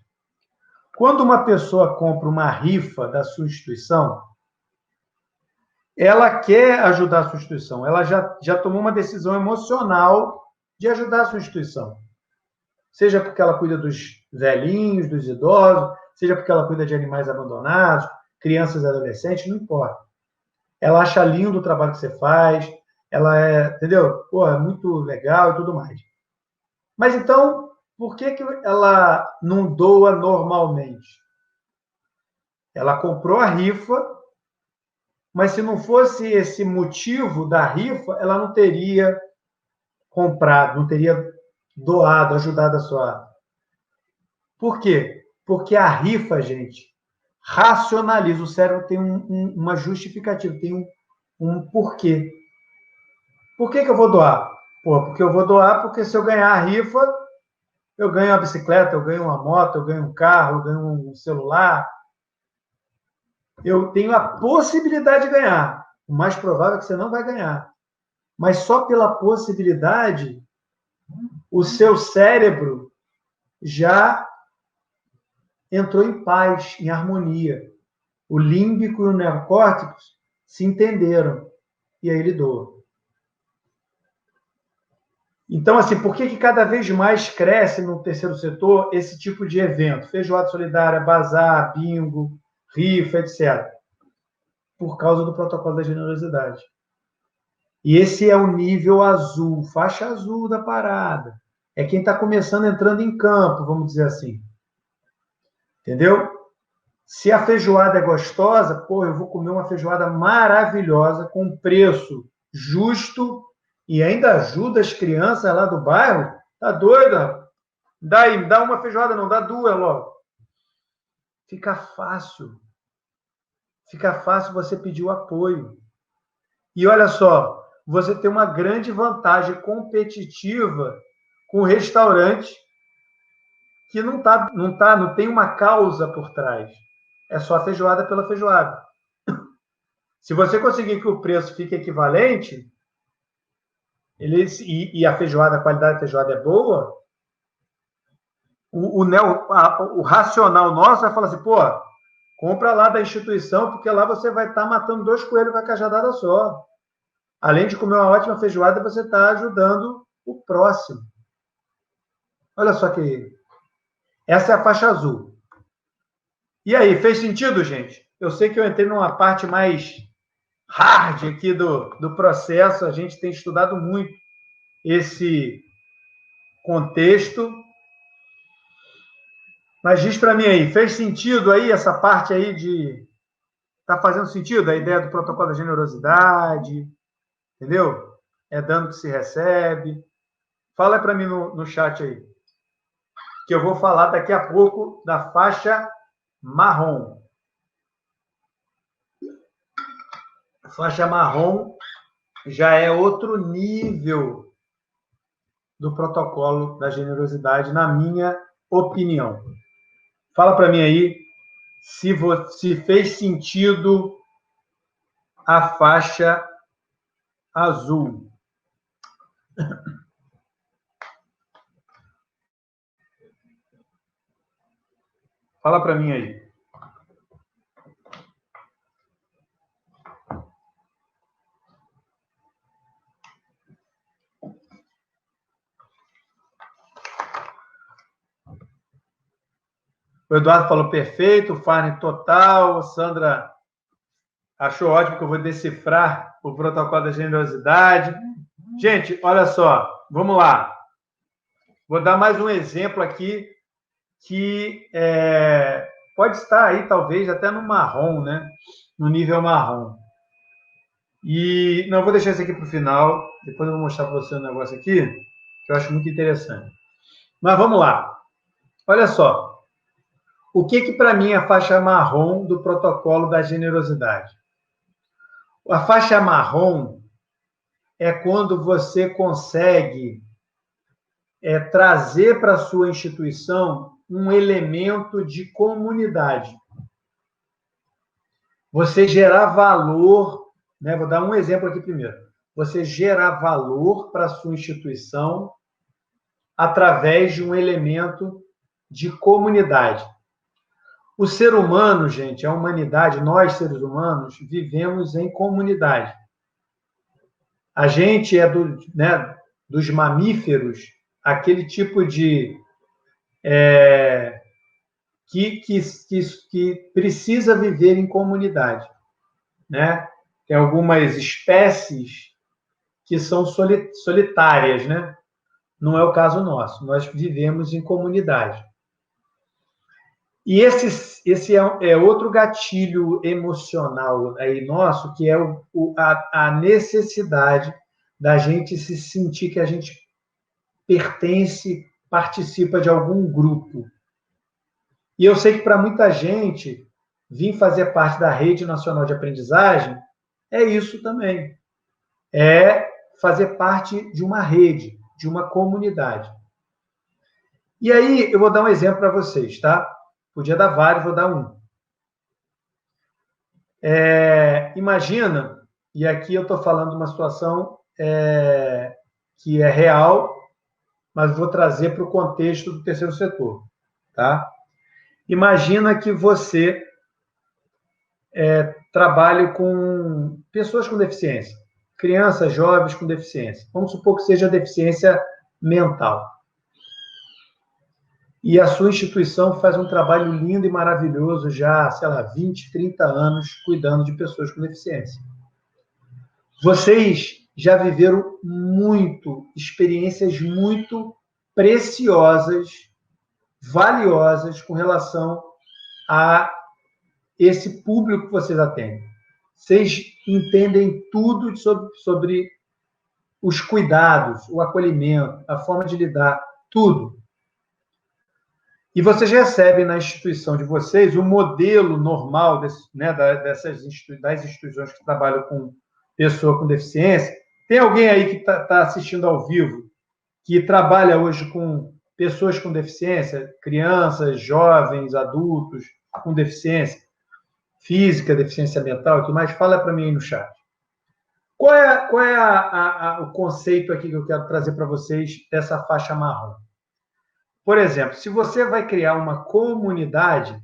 Quando uma pessoa compra uma rifa da sua instituição, ela quer ajudar a sua instituição. Ela já tomou uma decisão emocional de ajudar a sua instituição. Seja porque ela cuida dos velhinhos, dos idosos, seja porque ela cuida de animais abandonados, crianças e adolescentes, não importa. Ela acha lindo o trabalho que você faz, ela entendeu? Pô, é muito legal e tudo mais. Mas então, por que ela não doa normalmente? Ela comprou a rifa, mas se não fosse esse motivo da rifa, ela não teria comprado, não teria doado, ajudado a sua. Por quê? Porque a rifa, gente, racionaliza. O cérebro tem uma justificativa, tem um porquê. Por que eu vou doar? Pô, porque eu vou doar porque se eu ganhar a rifa, eu ganho uma bicicleta, eu ganho uma moto, eu ganho um carro, eu ganho um celular. Eu tenho a possibilidade de ganhar. O mais provável é que você não vai ganhar. Mas só pela possibilidade, o seu cérebro já entrou em paz, em harmonia. O límbico e o neocórtex se entenderam. E aí ele doa. Então, assim, por que cada vez mais cresce no terceiro setor esse tipo de evento? Feijoada solidária, bazar, bingo, rifa, etc. Por causa do protocolo da generosidade. E esse é o nível azul, faixa azul da parada. É quem está começando entrando em campo, vamos dizer assim. Entendeu? Se a feijoada é gostosa, pô, eu vou comer uma feijoada maravilhosa, com preço justo, e ainda ajuda as crianças lá do bairro. Tá doida? Dá uma feijoada, não, dá duas logo. Fica fácil. Fica fácil você pedir o apoio. E olha só, você tem uma grande vantagem competitiva com o restaurante que não tem uma causa por trás. É só a feijoada pela feijoada. Se você conseguir que o preço fique equivalente, e a feijoada, a qualidade da feijoada é boa, o racional nosso vai falar assim, pô, compra lá da instituição, porque lá você vai estar matando 2 coelhos com a cajadada só. Além de comer uma ótima feijoada, você está ajudando o próximo. Olha só que... Essa é a faixa azul. E aí, fez sentido, gente? Eu sei que eu entrei numa parte mais hard aqui do processo. A gente tem estudado muito esse contexto. Mas diz para mim aí, fez sentido aí essa parte aí de... Está fazendo sentido a ideia do protocolo da generosidade? Entendeu? É dando que se recebe. Fala para mim no chat aí, que eu vou falar daqui a pouco da faixa marrom. A faixa marrom já é outro nível do protocolo da generosidade, na minha opinião. Fala para mim aí se fez sentido a faixa azul. Fala para mim aí. O Eduardo falou perfeito, Farne total, Sandra achou ótimo que eu vou decifrar o protocolo da generosidade. Gente, olha só, vamos lá. Vou dar mais um exemplo aqui que pode estar aí, talvez, até no marrom, né? No nível marrom. E não, eu vou deixar isso aqui para o final, depois eu vou mostrar para você um negócio aqui, que eu acho muito interessante. Mas vamos lá. Olha só. O que para mim é a faixa marrom do protocolo da generosidade? A faixa marrom é quando você consegue trazer para a sua instituição um elemento de comunidade. Você gerar valor, né? Vou dar um exemplo aqui primeiro. Você gerar valor para a sua instituição através de um elemento de comunidade. O ser humano, gente, a humanidade, nós seres humanos, vivemos em comunidade. A gente é dos mamíferos, aquele tipo de... que precisa viver em comunidade, né? Tem algumas espécies que são solitárias, né? Não é o caso nosso. Nós vivemos em comunidade. E esse é outro gatilho emocional aí nosso, que é a necessidade da gente se sentir que a gente pertence, participa de algum grupo. E eu sei que para muita gente, vir fazer parte da Rede Nacional de Aprendizagem é isso também. É fazer parte de uma rede, de uma comunidade. E aí, eu vou dar um exemplo para vocês, tá? Podia dar vários, vou dar um. Imagina, e aqui eu estou falando de uma situação que é real, mas vou trazer para o contexto do terceiro setor. Tá? Imagina que você trabalhe com pessoas com deficiência, crianças, jovens com deficiência. Vamos supor que seja deficiência mental. E a sua instituição faz um trabalho lindo e maravilhoso já, 20, 30 anos, cuidando de pessoas com deficiência. Vocês já viveram experiências muito preciosas, valiosas com relação a esse público que vocês atendem. Vocês entendem tudo sobre os cuidados, o acolhimento, a forma de lidar, tudo. E vocês recebem na instituição de vocês o modelo normal das instituições que trabalham com pessoa com deficiência. Tem alguém aí que está assistindo ao vivo que trabalha hoje com pessoas com deficiência, crianças, jovens, adultos com deficiência física, deficiência mental, o que mais? Fala para mim aí no chat. Qual é o conceito aqui que eu quero trazer para vocês dessa faixa marrom? Por exemplo, se você vai criar uma comunidade,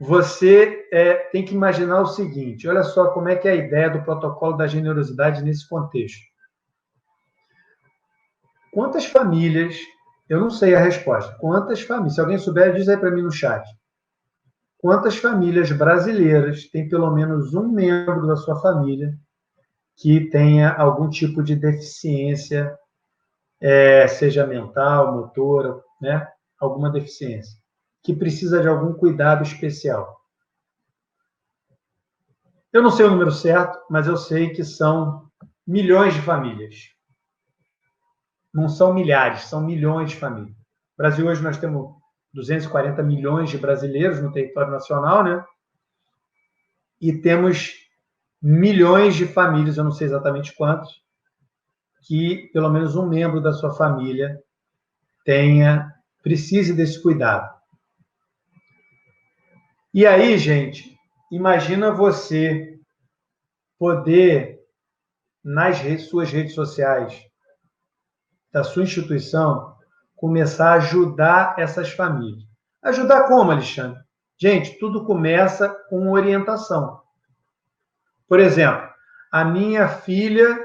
você tem que imaginar o seguinte, olha só como é que é a ideia do protocolo da generosidade nesse contexto. Quantas famílias, eu não sei a resposta, quantas famílias, se alguém souber, diz aí para mim no chat. Quantas famílias brasileiras têm pelo menos um membro da sua família que tenha algum tipo de deficiência, seja mental, motora, né? Alguma deficiência, que precisa de algum cuidado especial? Eu não sei o número certo, mas eu sei que são milhões de famílias. Não são milhares, são milhões de famílias. No Brasil, hoje, nós temos 240 milhões de brasileiros no território nacional, né? E temos milhões de famílias, eu não sei exatamente quantos, que pelo menos um membro da sua família precise desse cuidado. E aí, gente, imagina você poder, nas suas redes sociais, da sua instituição, começar a ajudar essas famílias. Ajudar como, Alexandre? Gente, tudo começa com orientação. Por exemplo, a minha filha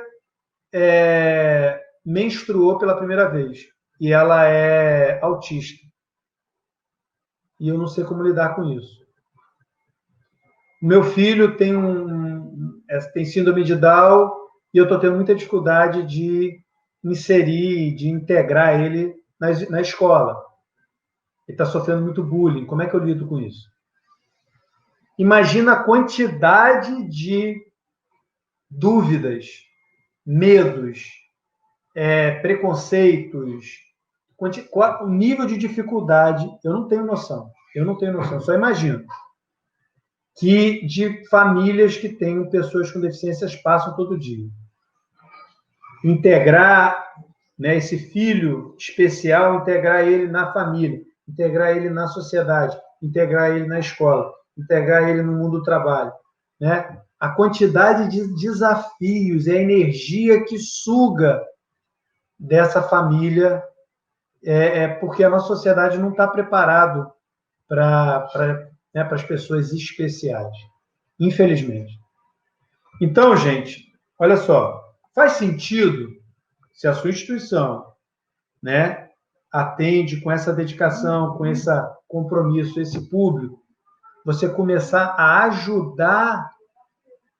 menstruou pela primeira vez e ela é autista. E eu não sei como lidar com isso. O meu filho tem síndrome de Down e eu estou tendo muita dificuldade de inserir, de integrar ele na escola. Ele está sofrendo muito bullying. Como é que eu lido com isso? Imagina a quantidade de dúvidas, medos, preconceitos, o nível de dificuldade, eu não tenho noção. Só imagino que de famílias que tenham pessoas com deficiências passam todo dia. Integrar, né, esse filho especial, integrar ele na família, integrar ele na sociedade, integrar ele na escola, integrar ele no mundo do trabalho, né? A quantidade de desafios, a energia que suga dessa família, porque a nossa sociedade não está preparada para as pessoas especiais, infelizmente. Então, gente, olha só, faz sentido se a sua instituição, né, atende com essa dedicação, com esse compromisso, esse público, você começar a ajudar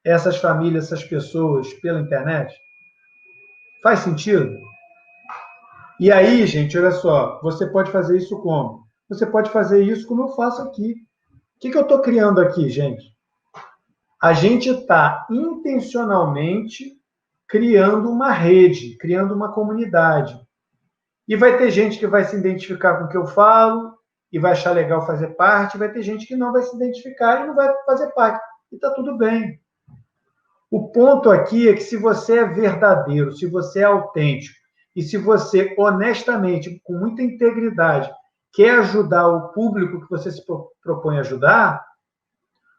essas famílias, essas pessoas pela internet? Faz sentido? E aí, gente, olha só, você pode fazer isso como? Você pode fazer isso como eu faço aqui. O que eu estou criando aqui, gente? A gente está intencionalmente criando uma rede, criando uma comunidade. E vai ter gente que vai se identificar com o que eu falo e vai achar legal fazer parte, vai ter gente que não vai se identificar e não vai fazer parte. E está tudo bem. O ponto aqui é que se você é verdadeiro, se você é autêntico e se você, honestamente, com muita integridade, quer ajudar o público que você se propõe a ajudar,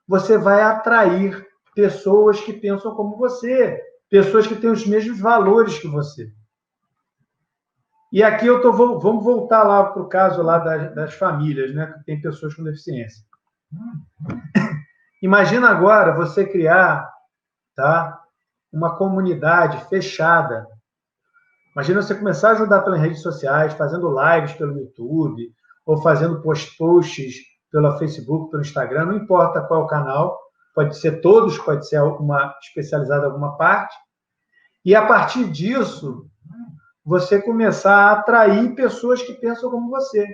você vai atrair pessoas que pensam como você, pessoas que têm os mesmos valores que você. E aqui vamos voltar lá para o caso lá das famílias, né, que tem pessoas com deficiência. Imagina agora você criar, tá, uma comunidade fechada. Imagina você começar a ajudar pelas redes sociais, fazendo lives pelo YouTube, ou fazendo posts pelo Facebook, pelo Instagram, não importa qual é o canal, pode ser todos, pode ser uma especializada em alguma parte, e a partir disso, você começar a atrair pessoas que pensam como você.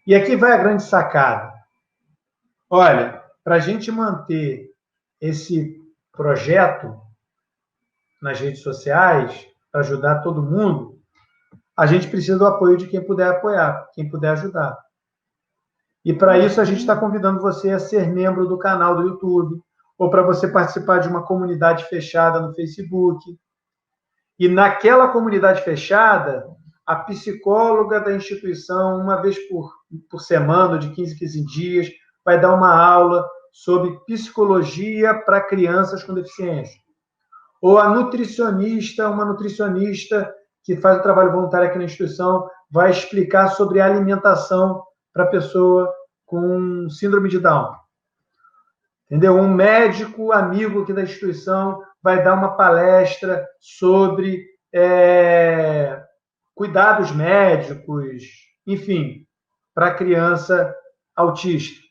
E aqui vai a grande sacada. Olha, para a gente manter esse projeto nas redes sociais, para ajudar todo mundo, a gente precisa do apoio de quem puder apoiar, quem puder ajudar. E para isso a gente está convidando você a ser membro do canal do YouTube, ou para você participar de uma comunidade fechada no Facebook. E naquela comunidade fechada, a psicóloga da instituição, uma vez por semana, de 15 em 15 dias, vai dar uma aula sobre psicologia para crianças com deficiência. Ou a nutricionista, uma nutricionista que faz o trabalho voluntário aqui na instituição, vai explicar sobre alimentação para a pessoa com síndrome de Down. Entendeu? Um médico amigo aqui da instituição vai dar uma palestra sobre cuidados médicos, enfim, para criança autista.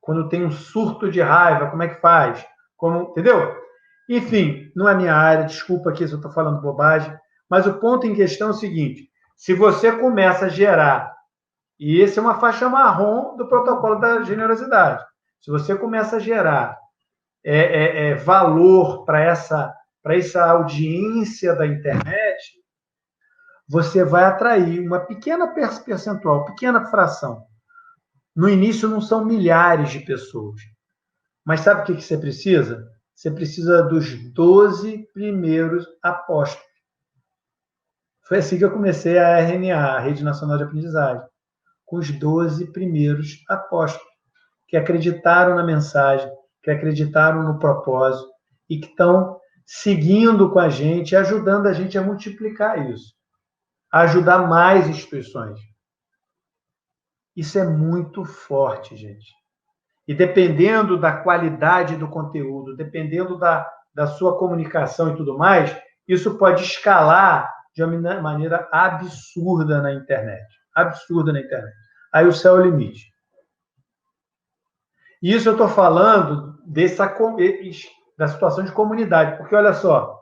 Quando tem um surto de raiva, como é que faz? Entendeu? Enfim, não é minha área, desculpa aqui se eu estou falando bobagem, mas o ponto em questão é o seguinte: se você começa a gerar, e essa é uma faixa marrom do protocolo da generosidade, se você começa a gerar valor para essa audiência da internet, você vai atrair uma pequena percentual, pequena fração. No início não são milhares de pessoas. Mas sabe o que você precisa? Você precisa dos 12 primeiros apóstolos. Foi assim que eu comecei a RNA, a Rede Nacional de Aprendizagem, com os 12 primeiros apóstolos, que acreditaram na mensagem, que acreditaram no propósito e que estão seguindo com a gente, ajudando a gente a multiplicar isso, a ajudar mais instituições. Isso é muito forte, gente. E dependendo da qualidade do conteúdo, dependendo da sua comunicação e tudo mais, isso pode escalar de uma maneira absurda na internet. Absurda na internet. Aí o céu é o limite. E isso eu estou falando da situação de comunidade, porque olha só,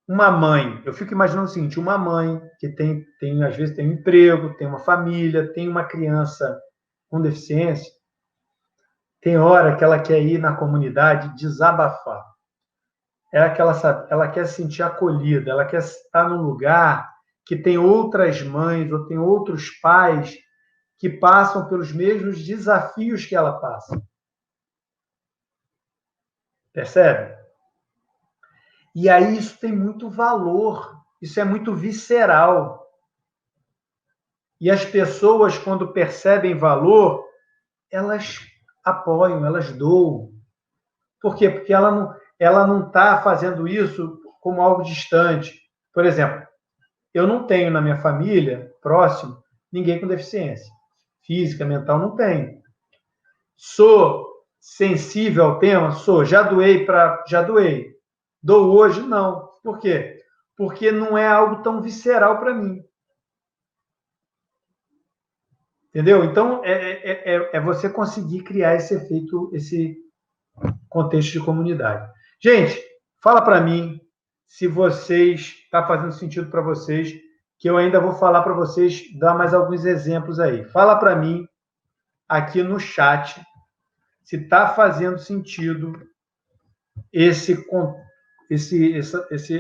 uma mãe, eu fico imaginando o seguinte, uma mãe que às vezes tem um emprego, tem uma família, tem uma criança com deficiência, tem hora que ela quer ir na comunidade desabafar. Ela quer se sentir acolhida, ela quer estar num lugar que tem outras mães ou tem outros pais que passam pelos mesmos desafios que ela passa. Percebe? E aí isso tem muito valor, isso é muito visceral. E as pessoas, quando percebem valor, elas apoiam, elas doam. Por quê? Porque ela não está fazendo isso como algo distante. Por exemplo, eu não tenho na minha família, próximo, ninguém com deficiência. Física, mental, não tenho. Sou sensível ao tema? Sou. Já doei. Dou hoje? Não. Por quê? Porque não é algo tão visceral para mim. Entendeu? Então, é você conseguir criar esse efeito, esse contexto de comunidade. Gente, fala para mim se está fazendo sentido para vocês, que eu ainda vou falar para vocês, dar mais alguns exemplos aí. Fala para mim, aqui no chat, se está fazendo sentido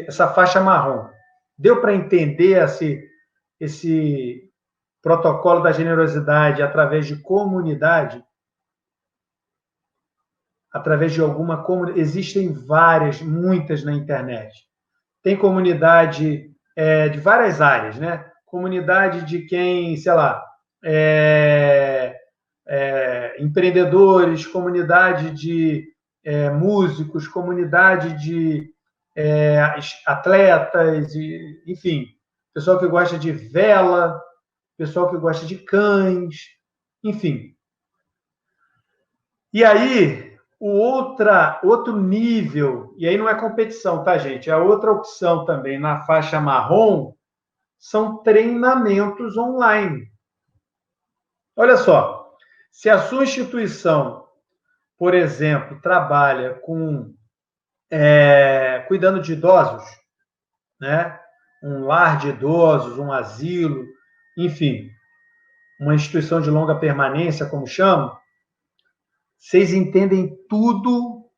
essa faixa marrom. Deu para entender esse protocolo da generosidade através de comunidade? Através de alguma comunidade. Existem muitas na internet. Tem comunidade de várias áreas, né? Comunidade de quem, sei lá, empreendedores, comunidade de músicos, comunidade de atletas, enfim, pessoal que gosta de vela, pessoal que gosta de cães, enfim. E aí, outro nível, e aí não é competição, tá, gente? A outra opção também na faixa marrom são treinamentos online. Olha só, se a sua instituição, por exemplo, trabalha com cuidando de idosos, né? Um lar de idosos, um asilo, enfim, uma instituição de longa permanência, como chama, vocês entendem tudo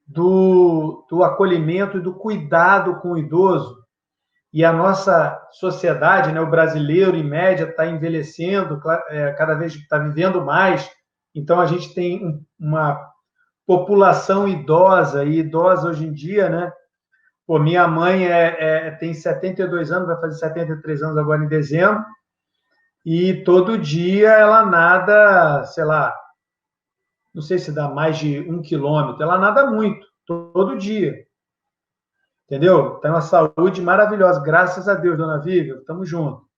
do acolhimento e do cuidado com o idoso. E a nossa sociedade, né, o brasileiro, em média, está envelhecendo, cada vez está vivendo mais. Então, a gente tem uma população idosa, e idosa hoje em dia, né? Pô, minha mãe tem 72 anos, vai fazer 73 anos agora em dezembro, e todo dia ela nada, sei lá, não sei se dá mais de 1 quilômetro, ela nada muito, todo dia. Entendeu? Tem uma saúde maravilhosa, graças a Deus, dona Vivian, estamos juntos.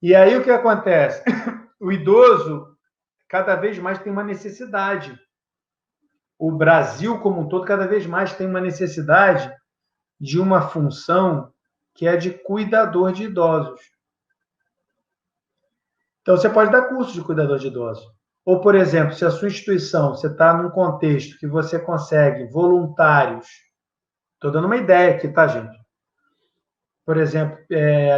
E aí o que acontece? O idoso cada vez mais tem uma necessidade. O Brasil como um todo cada vez mais tem uma necessidade de uma função que é de cuidador de idosos. Então, você pode dar curso de cuidador de idosos. Ou, por exemplo, se a sua instituição, você está num contexto que você consegue voluntários, estou dando uma ideia aqui, tá, gente? Por exemplo,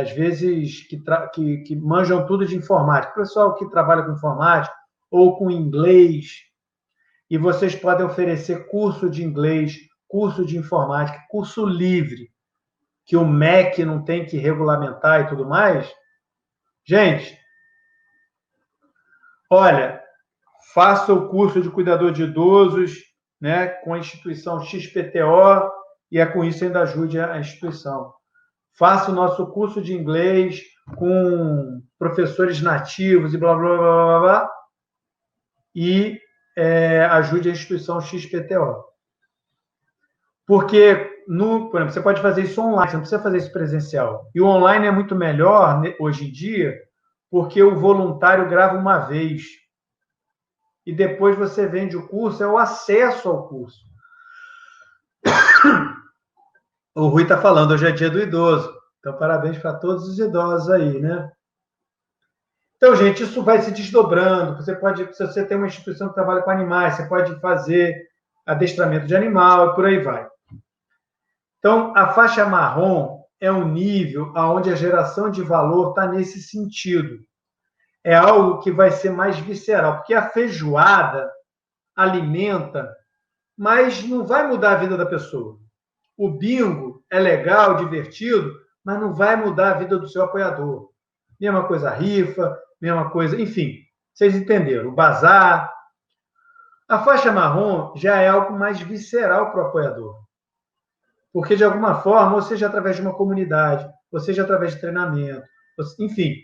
às vezes que manjam tudo de informática, pessoal que trabalha com informática ou com inglês, e vocês podem oferecer curso de inglês, curso de informática, curso livre, que o MEC não tem que regulamentar e tudo mais. Gente, olha, faça o curso de cuidador de idosos, né, com a instituição XPTO, e com isso ainda ajude a instituição. Faça o nosso curso de inglês com professores nativos e blá, blá, blá, blá, blá, e ajude a instituição XPTO. Porque, por exemplo, você pode fazer isso online, você não precisa fazer isso presencial. E o online é muito melhor, hoje em dia, porque o voluntário grava uma vez. E depois você vende o curso, é o acesso ao curso. O Rui está falando, hoje é dia do idoso. Então, parabéns para todos os idosos aí, né? Então, gente, isso vai se desdobrando. Você pode, se você tem uma instituição que trabalha com animais, você pode fazer adestramento de animal e por aí vai. Então, a faixa marrom é um nível onde a geração de valor está nesse sentido. É algo que vai ser mais visceral, porque a feijoada alimenta, mas não vai mudar a vida da pessoa. O bingo é legal, divertido, mas não vai mudar a vida do seu apoiador. Mesma coisa a rifa, mesma coisa, enfim, vocês entenderam. O bazar. A faixa marrom já é algo mais visceral para o apoiador. Porque, de alguma forma, ou seja através de uma comunidade, ou seja através de treinamento, enfim,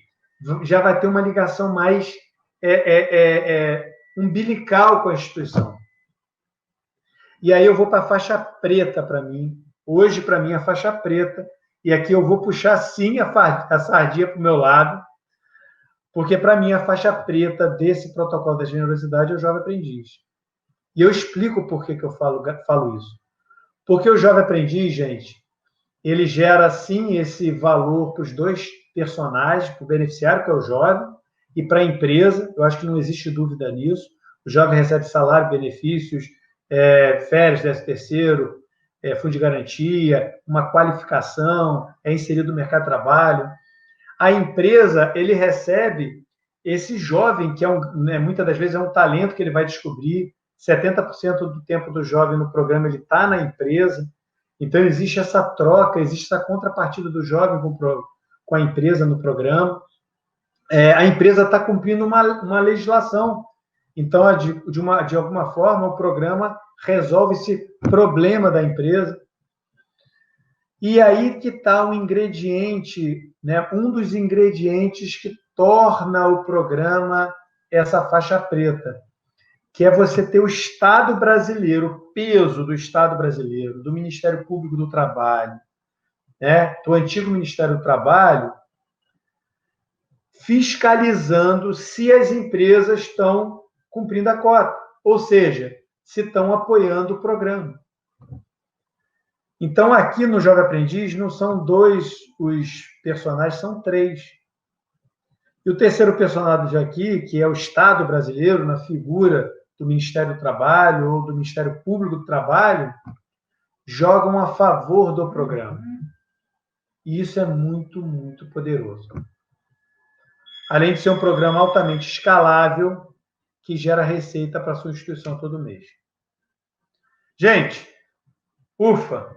já vai ter uma ligação mais umbilical com a instituição. E aí eu vou para a faixa preta para mim. Hoje, para mim, a faixa preta. E aqui eu vou puxar, sim, a sardinha para o meu lado, porque, para mim, a faixa preta desse protocolo da generosidade é o jovem aprendiz. E eu explico por que eu falo isso. Porque o jovem aprendiz, gente, ele gera, sim, esse valor para os dois personagens, para o beneficiário, que é o jovem, e para a empresa. Eu acho que não existe dúvida nisso. O jovem recebe salário, benefícios, férias, 13º, fundo de garantia, uma qualificação, é inserido no mercado de trabalho. A empresa, ele recebe esse jovem, que muitas das vezes é um talento que ele vai descobrir. 70% do tempo do jovem no programa ele está na empresa. Então, existe essa troca, existe essa contrapartida do jovem com a empresa no programa. A empresa está cumprindo uma legislação. Então, de alguma forma, o programa resolve esse problema da empresa. E aí que está o ingrediente, né? Um dos ingredientes que torna o programa essa faixa preta, que é você ter o Estado brasileiro, o peso do Estado brasileiro, do Ministério Público do Trabalho, né? Do antigo Ministério do Trabalho, fiscalizando se as empresas estão cumprindo a cota, ou seja, se estão apoiando o programa. Então, aqui no Jovem Aprendiz, não são 2 os personagens, são 3. E o terceiro personagem aqui, que é o Estado brasileiro, na figura do Ministério do Trabalho ou do Ministério Público do Trabalho, jogam a favor do programa. E isso é muito, muito poderoso. Além de ser um programa altamente escalável, que gera receita para a sua instituição todo mês. Gente, ufa!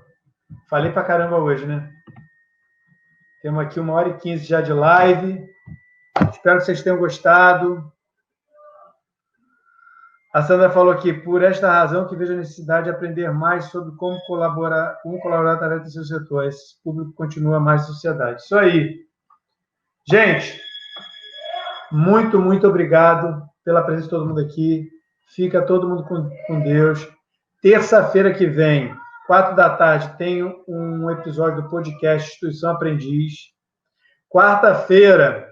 Falei pra caramba hoje, né? Temos aqui 1h15 já de live. Espero que vocês tenham gostado. A Sandra falou aqui, por esta razão que vejo a necessidade de aprender mais sobre como colaborar através do seu setor. Esse público continua mais na sociedade. Isso aí. Gente, muito, muito obrigado pela presença de todo mundo aqui. Fica todo mundo com Deus. Terça-feira que vem, 4 da tarde, tem um episódio do podcast Instituição Aprendiz. Quarta-feira,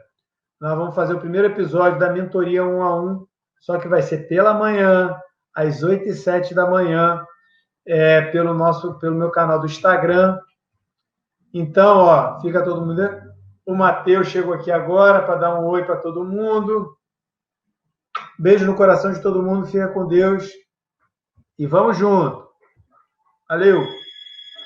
nós vamos fazer o primeiro episódio da mentoria 1 a 1, só que vai ser pela manhã, às 8h07 da manhã, pelo meu canal do Instagram. Então, ó, fica todo mundo. O Matheus chegou aqui agora para dar um oi para todo mundo. Beijo no coração de todo mundo, fica com Deus. E vamos junto. Valeu!